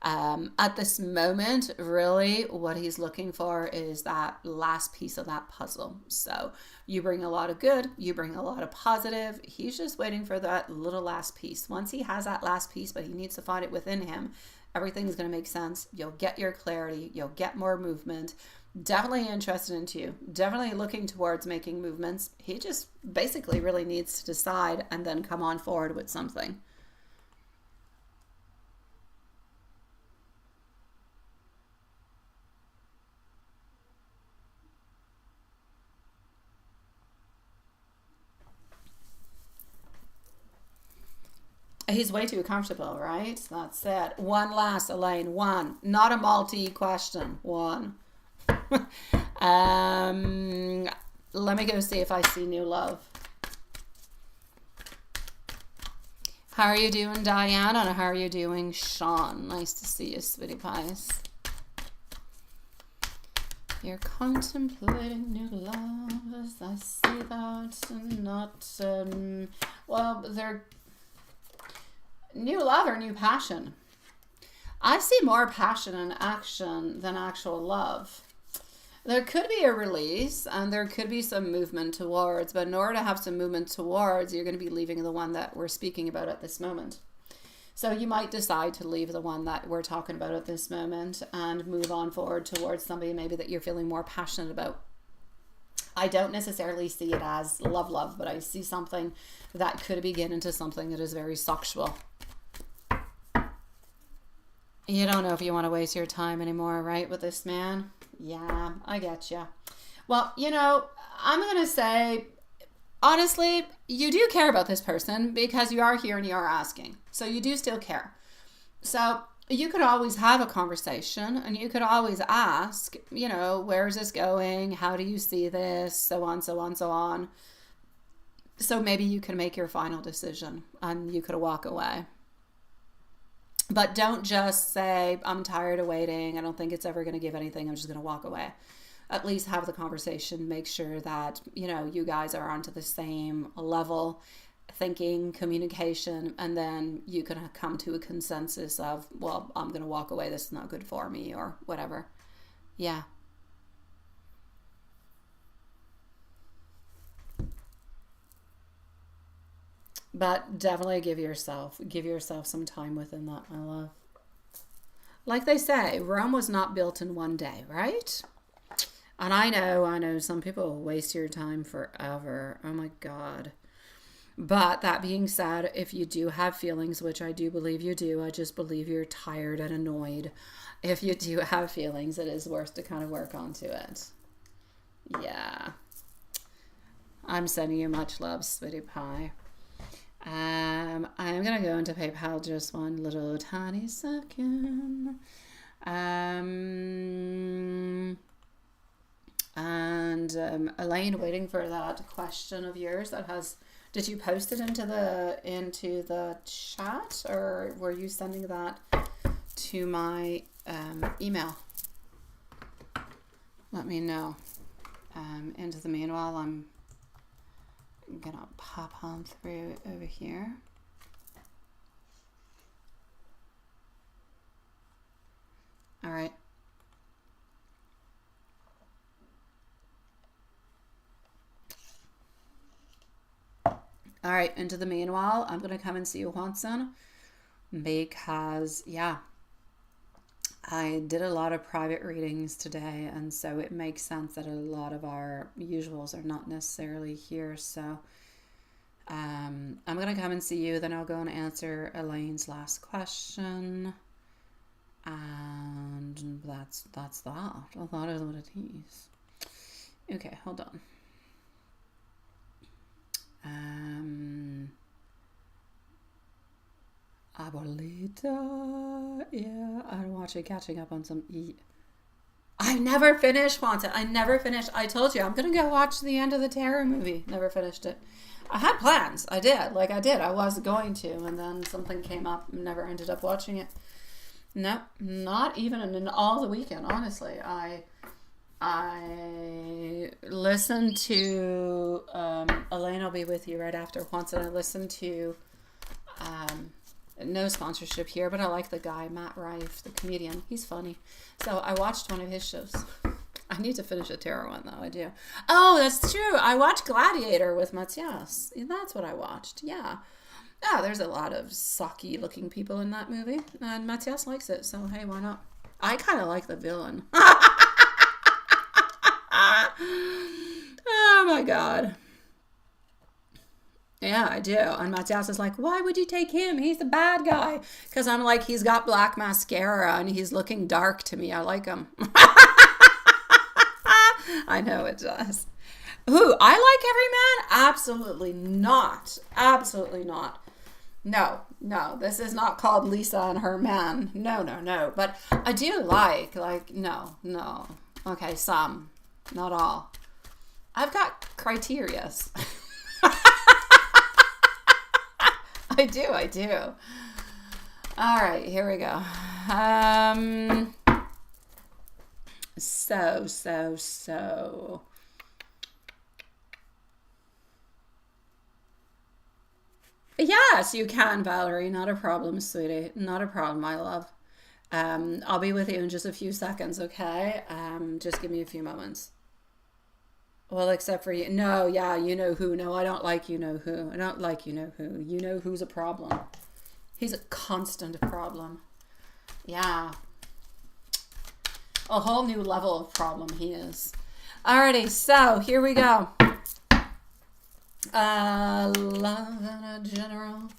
At this moment, really, what he's looking for is that last piece of that puzzle. So you bring a lot of good, you bring a lot of positive. He's just waiting for that little last piece. Once he has that last piece, but he needs to find it within him, everything's going to make sense. You'll get your clarity. You'll get more movement. Definitely interested into you. Definitely looking towards making movements. He just basically really needs to decide and then come on forward with something. He's way too comfortable, right? That's it. One last, Elaine. One. Not a multi-question. One. Let me go see if I see new love. How are you doing, Diane? And how are you doing, Sean? Nice to see you, sweetie pies. You're contemplating new love, as I see that, and not, well, they're new love or new passion. I see more passion and action than actual love. There could be a release and there could be some movement towards, but in order to have some movement towards, you're going to be leaving the one that we're speaking about at this moment. So you might decide to leave the one that we're talking about at this moment and move on forward towards somebody maybe that you're feeling more passionate about. I don't necessarily see it as love, but I see something that could begin into something that is very sexual. You don't know if you want to waste your time anymore, right, with this man? Yeah, I get you. Well, I'm going to say, honestly, you do care about this person because you are here and you are asking. So you do still care. So you could always have a conversation and you could always ask, where is this going? How do you see this? So on, so on, so on. So maybe you can make your final decision and you could walk away. But don't just say, I'm tired of waiting. I don't think it's ever going to give anything. I'm just going to walk away. At least have the conversation. Make sure that, you guys are onto the same level, thinking, communication, and then you can come to a consensus of, well, I'm going to walk away. This is not good for me or whatever. Yeah. But definitely give yourself some time within that, my love. Like they say, Rome was not built in one day, right? And I know some people waste your time forever. Oh my God. But that being said, if you do have feelings, which I do believe you do, I just believe you're tired and annoyed. If you do have feelings, it is worth to kind of work onto it. Yeah. I'm sending you much love, sweetie pie. I'm going to go into PayPal just one little tiny second. Elaine, waiting for that question of yours that has, did you post it into the chat or were you sending that to my email? Let me know. Into the meanwhile, I'm gonna pop on through over here. All right. All right, into the meanwhile, I'm gonna come and see you, Juanson, because yeah, I did a lot of private readings today, and so it makes sense that a lot of our usuals are not necessarily here. So I'm going to come and see you, then I'll go and answer Elaine's last question. And that's that. That is what it is. Okay, hold on. Abuelita. Yeah, I'm watching, catching up on some I never finished Haunted. I never finished. I told you, I'm going to go watch the end of the Terror movie. Never finished it. I had plans. I did. I was going to, and then something came up and never ended up watching it. No, not even in all the weekend, honestly. I listened to Elaine will be with you right after once, and I listened to no sponsorship here, but I like the guy, Matt Rife, the comedian. He's funny. So I watched one of his shows. I need to finish a tarot one, though. I do. Oh, that's true. I watched Gladiator with Matthias. That's what I watched. Yeah. Yeah, there's a lot of socky looking people in that movie. And Matthias likes it, so hey, why not? I kind of like the villain. Oh my God. Yeah, I do. And Matthias is like, why would you take him? He's the bad guy. Because I'm like, he's got black mascara and he's looking dark to me. I like him. I know it does. Who? I like every man? Absolutely not. Absolutely not. No. This is not called Lisa and her man. No. But I do like, no. Okay, some. Not all. I've got criterias. I do. All right, here we go. So. Yes, you can, Valerie. Not a problem, sweetie. Not a problem, my love. I'll be with you in just a few seconds, okay? Just give me a few moments. Well, except for you. No, yeah, you know who. No, I don't like you know who. I don't like you know who. You know who's a problem. He's a constant problem. Yeah. A whole new level of problem he is. Alrighty, so here we go. Love in a general.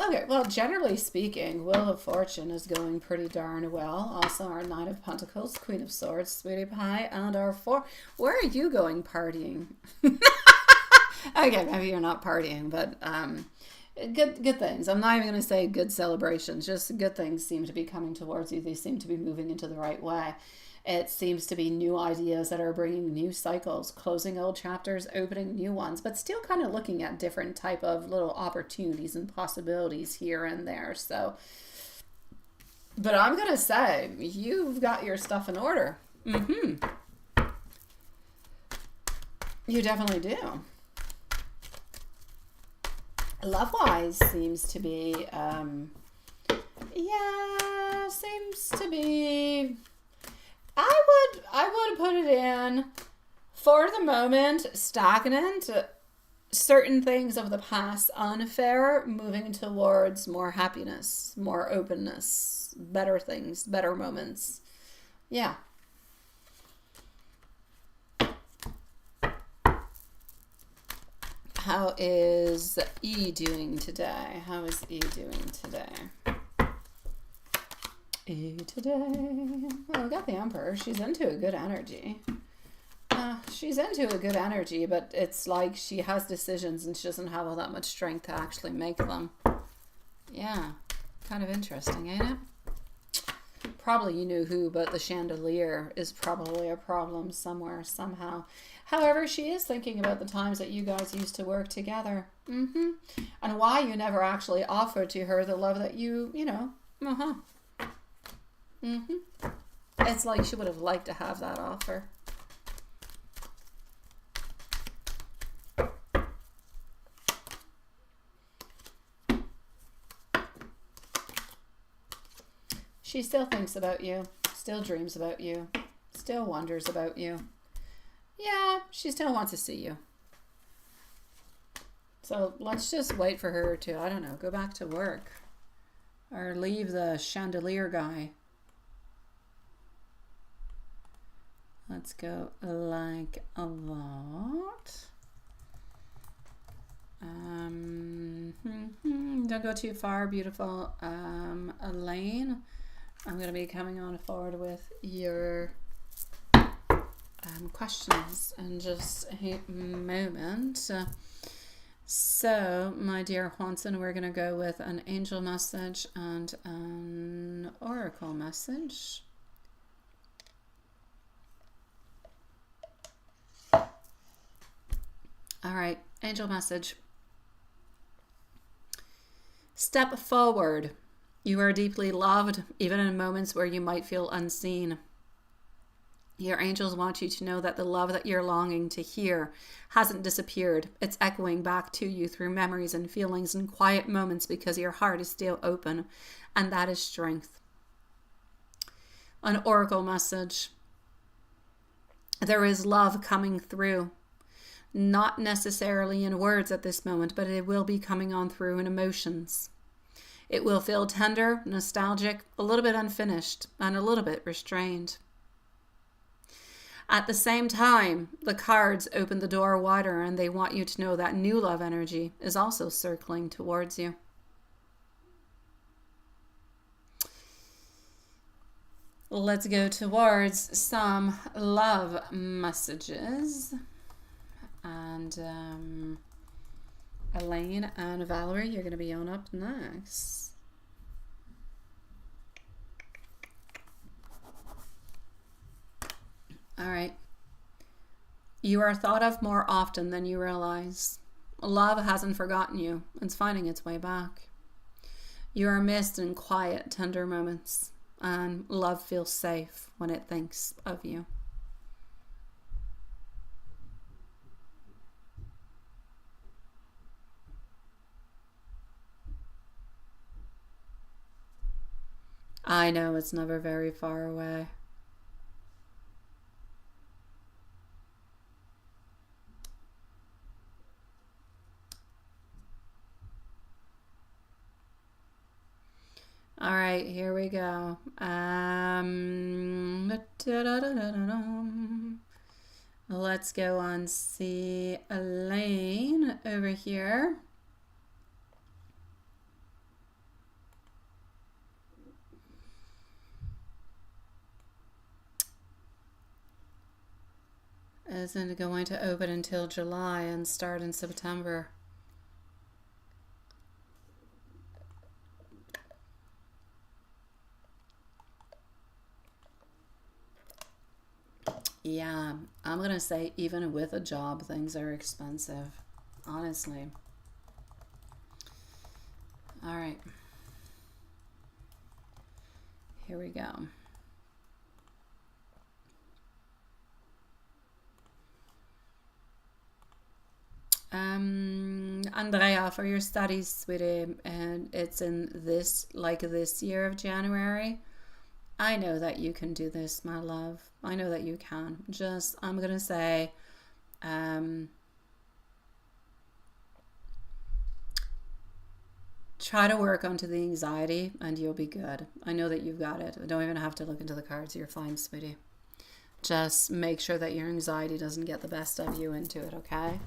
Okay, well, generally speaking, Wheel of Fortune is going pretty darn well. Also, our Nine of Pentacles, Queen of Swords, Sweetie Pie, and our Four. Where are you going partying? Okay, maybe you're not partying, but good things. I'm not even going to say good celebrations. Just good things seem to be coming towards you. They seem to be moving into the right way. It seems to be new ideas that are bringing new cycles, closing old chapters, opening new ones, but still kind of looking at different type of little opportunities and possibilities here and there. So, but I'm going to say you've got your stuff in order. Mm-hmm. You definitely do. Love-wise seems to be, seems to be... I would put it in, for the moment, stagnant. Certain things of the past unfair, moving towards more happiness, more openness, better things, better moments. Yeah. How is E doing today? How is E doing today? Today. Well, we got the Emperor. She's into a good energy. She's into a good energy, but it's like she has decisions and she doesn't have all that much strength to actually make them. Yeah, kind of interesting, ain't it? Probably you knew who, but the chandelier is probably a problem somewhere, somehow. However, she is thinking about the times that you guys used to work together. Mm-hmm. And why you never actually offered to her the love that you know. Uh-huh. Mm-hmm. It's like she would have liked to have that offer. She still thinks about you, still dreams about you, still wonders about you. Yeah, she still wants to see you. So let's just wait for her to, I don't know, go back to work. Or leave the chandelier guy. Let's go like a lot. Don't go too far, beautiful Elaine. I'm going to be coming on forward with your questions in just a moment. So, my dear Juanson, we're going to go with an angel message and an oracle message. All right, angel message. Step forward. You are deeply loved, even in moments where you might feel unseen. Your angels want you to know that the love that you're longing to hear hasn't disappeared. It's echoing back to you through memories and feelings and quiet moments because your heart is still open, and that is strength. An oracle message. There is love coming through. Not necessarily in words at this moment, but it will be coming on through in emotions. It will feel tender, nostalgic, a little bit unfinished, and a little bit restrained. At the same time, the cards open the door wider and they want you to know that new love energy is also circling towards you. Let's go towards some love messages. And Elaine and Valerie, you're going to be on up next. All right. You are thought of more often than you realize. Love hasn't forgotten you. It's finding its way back. You are missed in quiet, tender moments, and love feels safe when it thinks of you. I know it's never very far away. All right, here we go. Let's go on see Elaine over here. isn't going to open until July and start in September. Yeah, I'm gonna say even with a job, things are expensive. Honestly. All right. Here we go. Andrea, for your studies, sweetie, and it's in this year of January. I know that you can do this, my love. I know that you can. I'm gonna say, um, try to work onto the anxiety and you'll be good. I know that you've got it. I don't even have to look into the cards. You're fine, sweetie. Just make sure that your anxiety doesn't get the best of you into it, okay?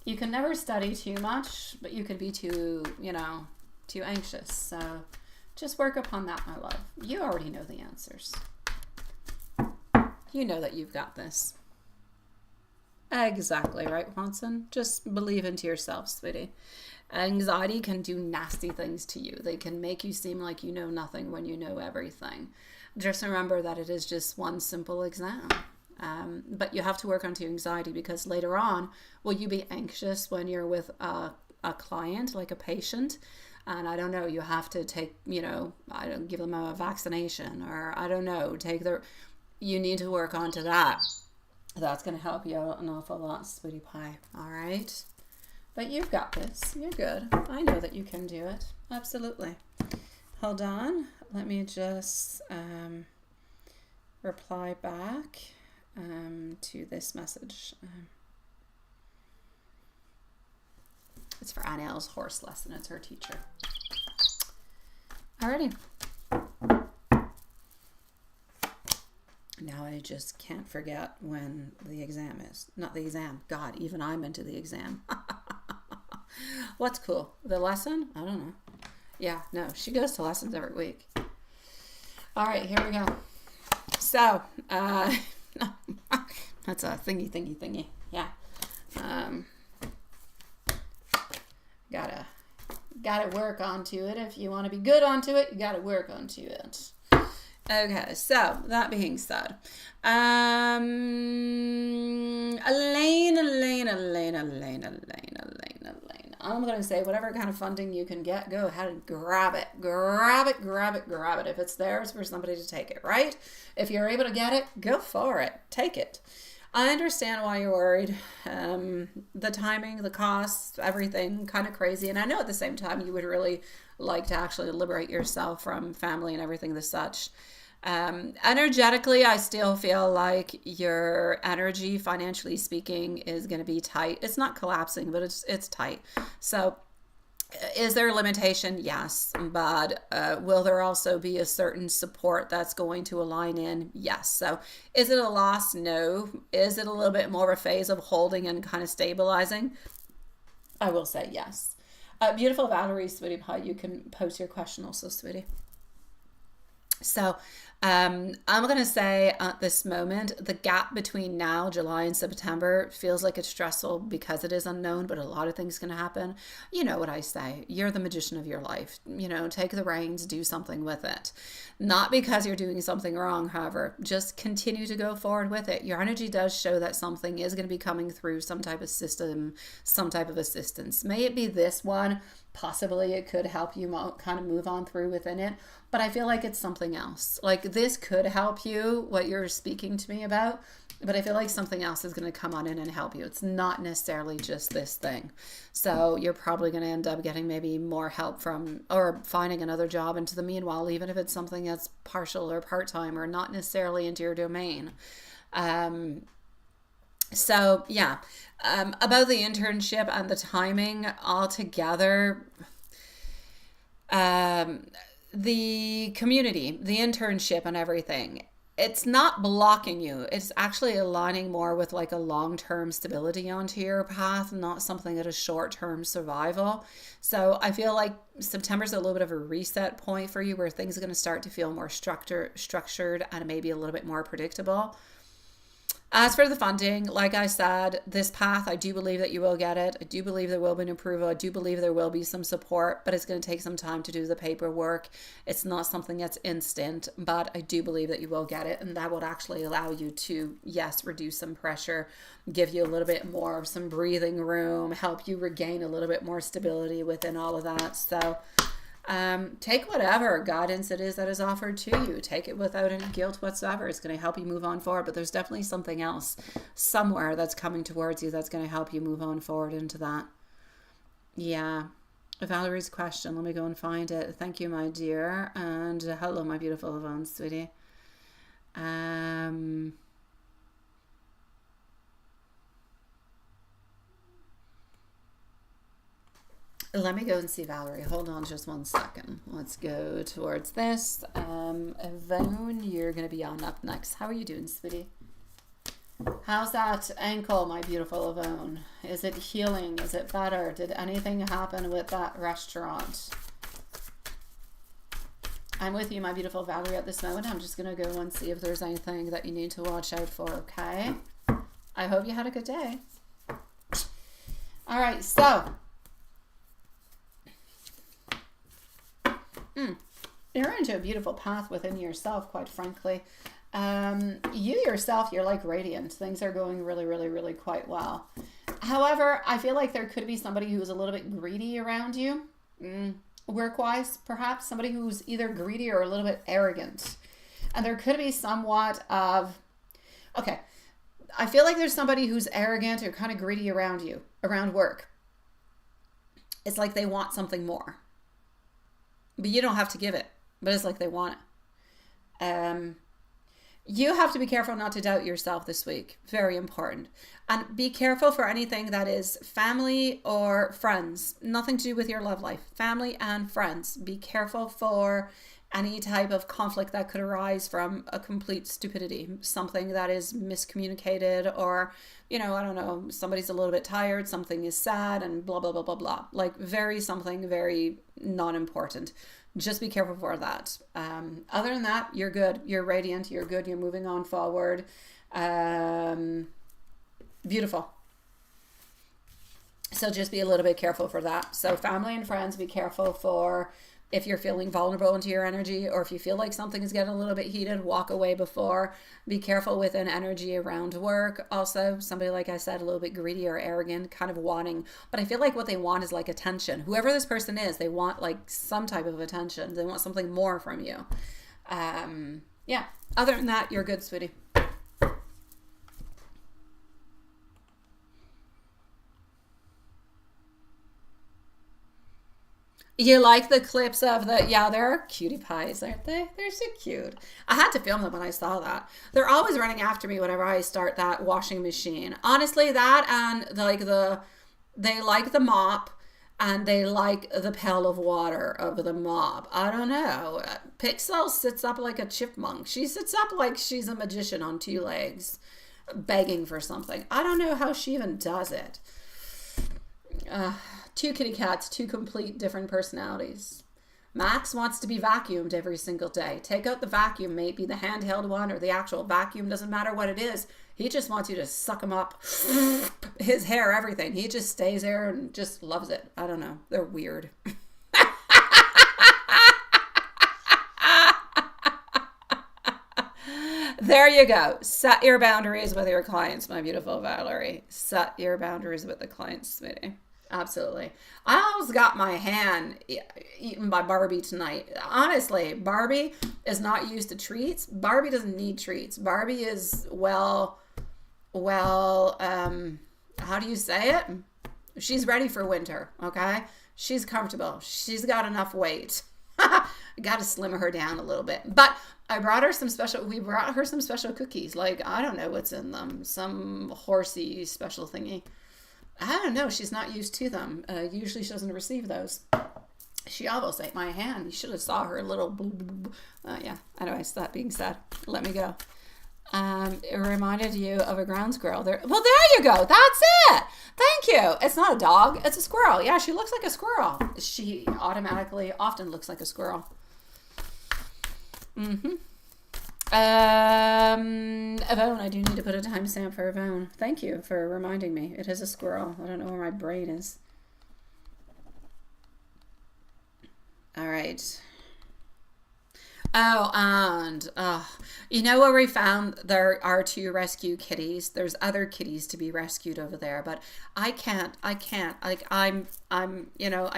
You can never study too much, but you could be too anxious. So just work upon that, my love. You already know the answers. You know that you've got this. Exactly, right, Watson? Just believe into yourself, sweetie. Anxiety can do nasty things to you. They can make you seem like you know nothing when you know everything. Just remember that it is just one simple exam. But you have to work on your anxiety, because later on, will you be anxious when you're with a client, like a patient? And I don't know, you have to take, I don't give them a vaccination, or I don't know, you need to work onto that. That's going to help you out an awful lot, sweetie pie. All right. But you've got this. You're good. I know that you can do it. Absolutely. Hold on. Let me just reply back to this message. It's for Annelle's horse lesson. It's her teacher. Alrighty. Now I just can't forget when the exam is. Not the exam. God, even I'm into the exam. What's cool? The lesson? I don't know. Yeah, no, she goes to lessons every week. All right, here we go. So, that's a thingy. Yeah. Gotta work onto it. If you want to be good onto it, you gotta work onto it. Okay, so that being said, Elaine. I'm going to say whatever kind of funding you can get, go ahead and grab it. Grab it. If it's there, it's for somebody to take it, right? If you're able to get it, go for it. Take it. I understand why you're worried. The timing, the costs, everything kind of crazy. And I know at the same time you would really like to actually liberate yourself from family and everything the such. Energetically, I still feel like your energy, financially speaking, is going to be tight. It's not collapsing, but it's tight. So is there a limitation? Yes. But will there also be a certain support that's going to align in? Yes. So is it a loss? No. Is it a little bit more of a phase of holding and kind of stabilizing? I will say yes. Beautiful Valerie, sweetie pie, you can post your question also, sweetie. So I'm going to say at this moment, the gap between now, July and September, feels like it's stressful because it is unknown, but a lot of things can happen. You know what I say. You're the magician of your life. Take the reins, do something with it. Not because you're doing something wrong, however, just continue to go forward with it. Your energy does show that something is going to be coming through, some type of system, some type of assistance. May it be this one. Possibly it could help you kind of move on through within it, but I feel like it's something else. Like this could help you, what you're speaking to me about, but I feel like something else is going to come on in and help you. It's not necessarily just this thing. So you're probably going to end up getting maybe more help from, or finding another job into the meanwhile, even if it's something that's partial or part-time or not necessarily into your domain. So yeah, about the internship and the timing altogether, the community, the internship and everything, it's not blocking you. It's actually aligning more with like a long-term stability onto your path, not something that is short-term survival. So I feel like September's a little bit of a reset point for you where things are going to start to feel more structured and maybe a little bit more predictable. As for the funding, like I said, this path, I do believe that you will get it. I do believe there will be an approval. I do believe there will be some support, but it's going to take some time to do the paperwork. It's not something that's instant, but I do believe that you will get it. And that would actually allow you to, yes, reduce some pressure, give you a little bit more of some breathing room, help you regain a little bit more stability within all of that. So take whatever guidance it is that is offered to you. Take it without any guilt whatsoever. It's going to help you move on forward, but there's definitely something else somewhere that's coming towards you that's going to help you move on forward into that. Yeah. Valerie's question. Let me go and find it. Thank you, my dear. And hello, my beautiful Yvonne, sweetie. Let me go and see Valerie. Hold on just one second. Let's go towards this. Yvonne, you're going to be on up next. How are you doing, sweetie? How's that ankle, my beautiful Yvonne? Is it healing? Is it better? Did anything happen with that restaurant? I'm with you, my beautiful Valerie, at this moment. I'm just going to go and see if there's anything that you need to watch out for, okay? I hope you had a good day. All right, so you're into a beautiful path within yourself, quite frankly. You yourself, you're like radiant. Things are going really, really, really quite well. However, I feel like there could be somebody who's a little bit greedy around you, work-wise, perhaps. Somebody who's either greedy or a little bit arrogant. And there could be somewhat of, okay, I feel like there's somebody who's arrogant or kind of greedy around you, around work. It's like they want something more. But you don't have to give it. But it's like they want it. You have to be careful not to doubt yourself this week. Very important. And be careful for anything that is family or friends. Nothing to do with your love life. Family and friends. Be careful for any type of conflict that could arise from a complete stupidity. Something that is miscommunicated or, I don't know, somebody's a little bit tired, something is sad and blah, blah, blah, blah, blah. Like something very non-important. Just be careful for that. Other than that, you're good. You're radiant. You're good. You're moving on forward. Beautiful. So just be a little bit careful for that. So family and friends, be careful for if you're feeling vulnerable into your energy, or if you feel like something is getting a little bit heated, walk away before. Be careful with an energy around work. Also, somebody, like I said, a little bit greedy or arrogant, kind of wanting, but I feel like what they want is like attention. Whoever this person is, they want like some type of attention. They want something more from you. Yeah. Other than that, you're good, sweetie. You like the clips of they're cutie pies, aren't they? They're so cute. I had to film them when I saw that. They're always running after me whenever I start that washing machine. Honestly, that and they like the mop and they like the pail of water of the mop. I don't know. Pixel sits up like a chipmunk. She sits up like she's a magician on two legs, begging for something. I don't know how she even does it. Two kitty cats, two complete different personalities. Max wants to be vacuumed every single day. Take out the vacuum, maybe the handheld one or the actual vacuum, doesn't matter what it is. He just wants you to suck him up. His hair, everything. He just stays there and just loves it. I don't know. They're weird. There you go. Set your boundaries with your clients, my beautiful Valerie. Set your boundaries with the clients, sweetie. Absolutely. I almost got my hand eaten by Barbie tonight. Honestly, Barbie is not used to treats. Barbie doesn't need treats. Barbie is how do you say it? She's ready for winter, okay? She's comfortable. She's got enough weight. Got to slim her down a little bit. But we brought her some special cookies. Like, I don't know what's in them. Some horsey special thingy. I don't know. She's not used to them. Usually she doesn't receive those. She almost ate my hand. You should have saw her little yeah. Anyways, that being said, let me go. It reminded you of a ground squirrel. Well, there you go. That's it. Thank you. It's not a dog. It's a squirrel. Yeah, she looks like a squirrel. She automatically often looks like a squirrel. Yvonne, I do need to put a timestamp for Yvonne. Thank you for reminding me. It is a squirrel. I don't know where my brain is. All right. Oh, and you know where we found there are 2 rescue kitties? There's other kitties to be rescued over there, but I can't. Like I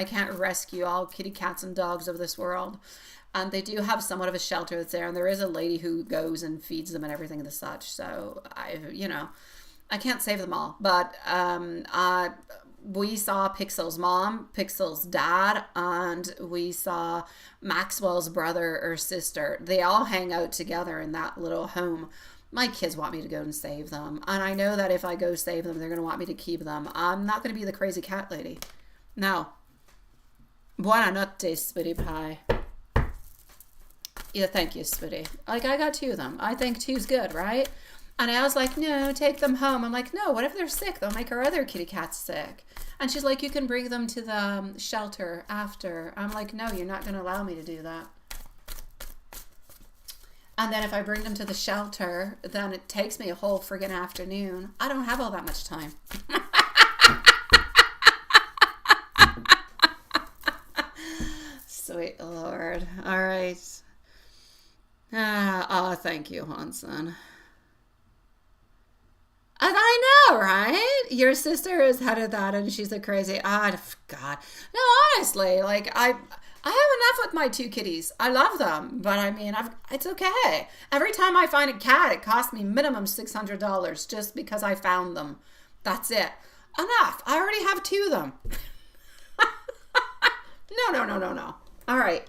can't rescue all kitty cats and dogs of this world. And they do have somewhat of a shelter that's there, and there is a lady who goes and feeds them and everything and such. So I can't save them all, but we saw Pixel's mom, Pixel's dad, and we saw Maxwell's brother or sister. They all hang out together in that little home. My kids want me to go and save them, and I know that if I go save them, they're going to want me to keep them. I'm not going to be the crazy cat lady. No. Buona notte, sweetie pie. Yeah, thank you, sweetie. Like, I got 2 of them. I think 2's good, right? And I was like, no, take them home. I'm like, no, what if they're sick? They'll make our other kitty cats sick. And she's like, you can bring them to the shelter after. I'm like, no, you're not going to allow me to do that. And then if I bring them to the shelter, then it takes me a whole friggin' afternoon. I don't have all that much time. Sweet Lord. All right. Thank you, Hanson. And I know, right? Your sister is head of that, and she's a crazy. God. No, honestly, like I have enough with my 2 kitties. I love them, but I mean, it's okay. Every time I find a cat, it costs me minimum $600 just because I found them. That's it. Enough. I already have 2 of them. No. All right.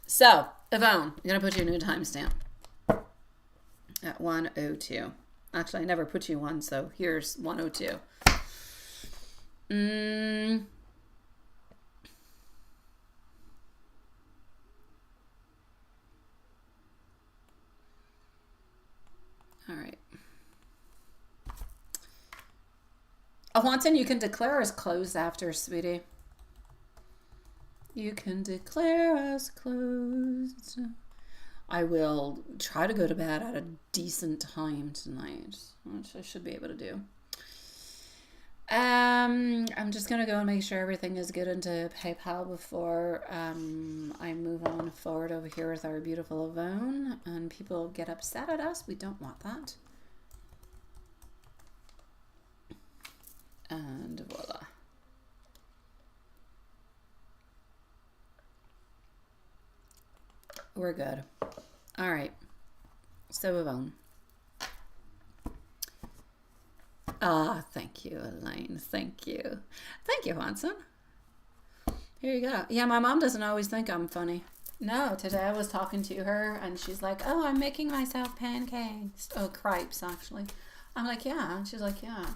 So, Yvonne, I'm going to put you a new timestamp at 1:02. Actually, I never put you one, so here's 1:02. All right. Wanton, you can declare us closed after, sweetie. You can declare us closed. I will try to go to bed at a decent time tonight, which I should be able to do. I'm just going to go and make sure everything is good into PayPal before I move on forward over here with our beautiful Yvonne, and people get upset at us. We don't want that. And voila. We're good. All right. So, Yvonne. Thank you, Elaine. Thank you. Thank you, Hanson. Here you go. Yeah, my mom doesn't always think I'm funny. No, today I was talking to her, and she's like, oh, I'm making myself pancakes. Oh, crepes, actually. I'm like, yeah. And she's like, yeah.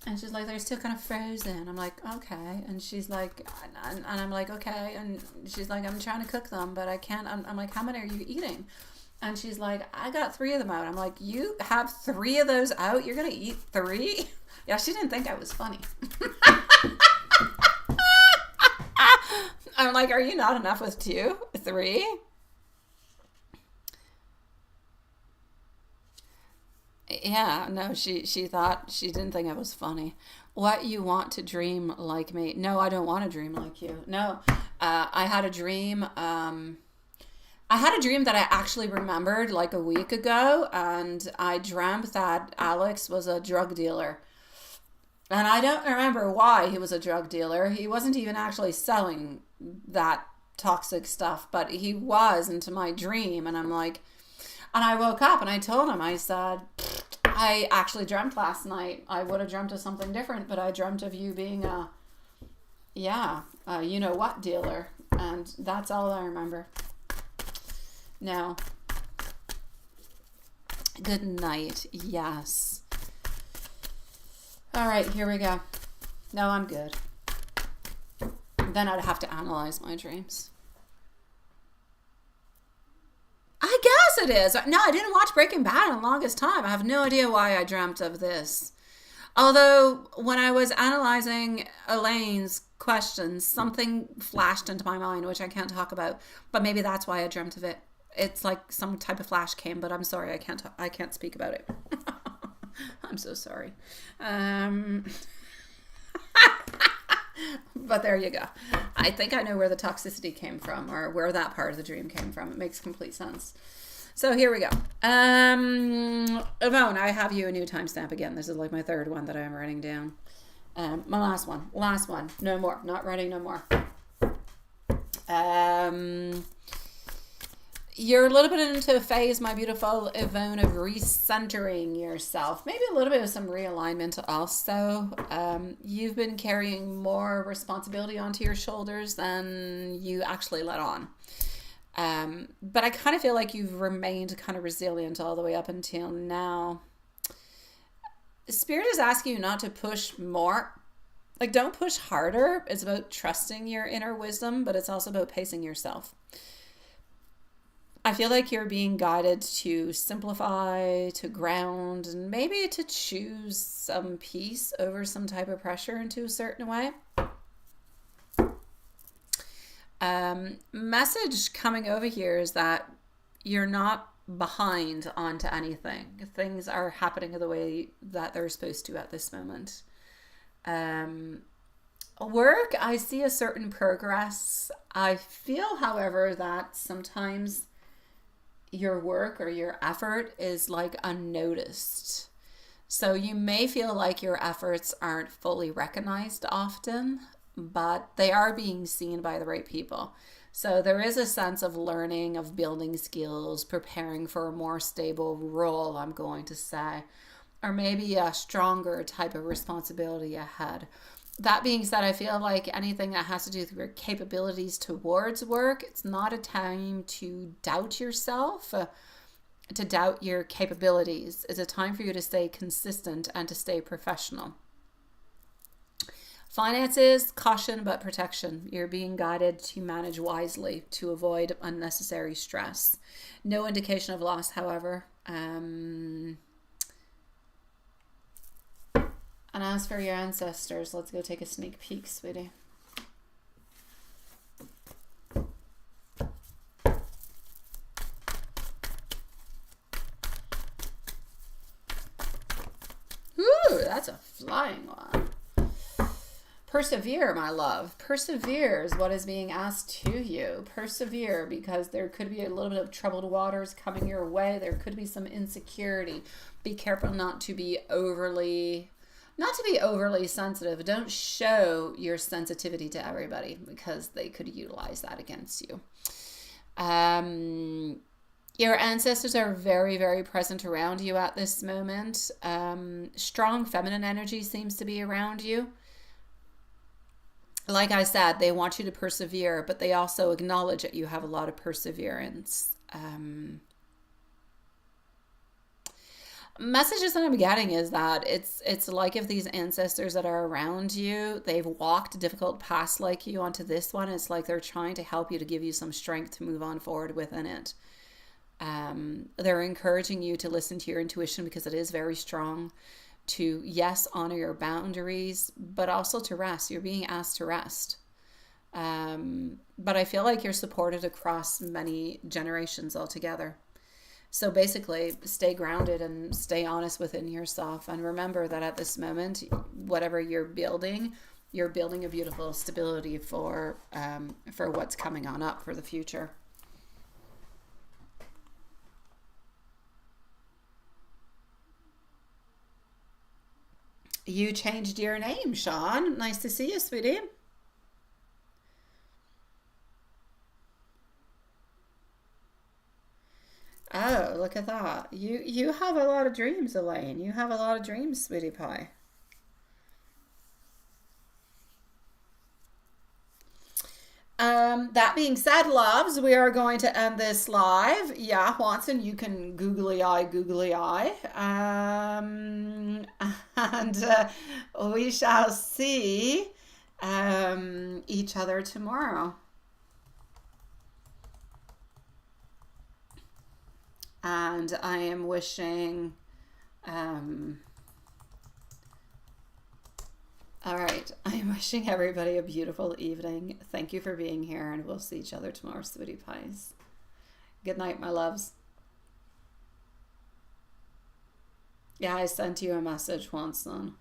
And she's like, they're still kind of frozen. I'm like, okay. And she's like, and I'm like, okay. And she's like, I'm trying to cook them, but I can't. I'm like, how many are you eating? And she's like, I got 3 of them out. I'm like, you have 3 of those out? You're going to eat 3? Yeah, she didn't think I was funny. I'm like, are you not enough with 2? 3? Yeah, no, she thought, she didn't think I was funny. What, you want to dream like me? No, I don't want to dream like you. No, I had a dream. I had a dream that I actually remembered like a week ago, and I dreamt that Alex was a drug dealer. And I don't remember why he was a drug dealer. He wasn't even actually selling that toxic stuff, but he was into my dream. And I'm like, and I woke up and I told him, I said, I actually dreamt last night. I would have dreamt of something different, but I dreamt of you being a you know what dealer. And that's all I remember. Now, good night. Yes. All right, here we go. No, I'm good. Then I'd have to analyze my dreams. I guess it is. No, I didn't watch Breaking Bad in the longest time. I have no idea why I dreamt of this. Although, when I was analyzing Elaine's questions. Something flashed into my mind, which I can't talk about, but maybe that's why I dreamt of it. It's like some type of flash came, but I'm sorry, I can't speak about it. I'm so sorry. But there you go. I think I know where the toxicity came from, or where that part of the dream came from. It makes complete sense. So here we go. Yvonne, I have you a new timestamp again. This is like my third one that I'm writing down. My last one. No more. Not writing no more. You're a little bit into a phase, my beautiful Yvonne, of recentering yourself. Maybe a little bit of some realignment also. You've been carrying more responsibility onto your shoulders than you actually let on. But I kind of feel like you've remained kind of resilient all the way up until now. Spirit is asking you not to push more. Like, don't push harder. It's about trusting your inner wisdom, but it's also about pacing yourself. I feel like you're being guided to simplify, to ground, and maybe to choose some peace over some type of pressure into a certain way. Message coming over here is that you're not behind onto anything. Things are happening the way that they're supposed to at this moment. Work, I see a certain progress. I feel, however, that sometimes your work or your effort is like unnoticed. So you may feel like your efforts aren't fully recognized often, but they are being seen by the right people. So there is a sense of learning, of building skills, preparing for a more stable role, I'm going to say, or maybe a stronger type of responsibility ahead. That being said, I feel like anything that has to do with your capabilities towards work, it's not a time to doubt yourself, to doubt your capabilities. It's a time for you to stay consistent and to stay professional. Finances, caution but protection. You're being guided to manage wisely to avoid unnecessary stress. No indication of loss, however. And as for your ancestors, let's go take a sneak peek, sweetie. Ooh, that's a flying one. Persevere, my love. Persevere is what is being asked to you. Persevere, because there could be a little bit of troubled waters coming your way. There could be some insecurity. Be careful not to be overly sensitive. Don't show your sensitivity to everybody, because they could utilize that against you. Your ancestors are very, very present around you at this moment. Strong feminine energy seems to be around you. Like I said, they want you to persevere, but they also acknowledge that you have a lot of perseverance. Messages that I'm getting is that it's like if these ancestors that are around you, they've walked difficult paths like you onto this one. It's like they're trying to help you, to give you some strength to move on forward within it. They're encouraging you to listen to your intuition, because it is very strong. To, yes, honor your boundaries, but also to rest. You're being asked to rest. But I feel like you're supported across many generations altogether. So basically, stay grounded and stay honest within yourself. And remember that at this moment, whatever you're building a beautiful stability for what's coming on up for the future. You changed your name, Sean. Nice to see you, sweetie. Oh, look at that. You have a lot of dreams, Elaine. You have a lot of dreams, sweetie pie. That being said, loves, we are going to end this live. Yeah, Watson, you can googly eye. And we shall see each other tomorrow. And I am wishing All right. I'm wishing everybody a beautiful evening. Thank you for being here, and we'll see each other tomorrow, sweetie pies. Good night, my loves. Yeah, I sent you a message once, son.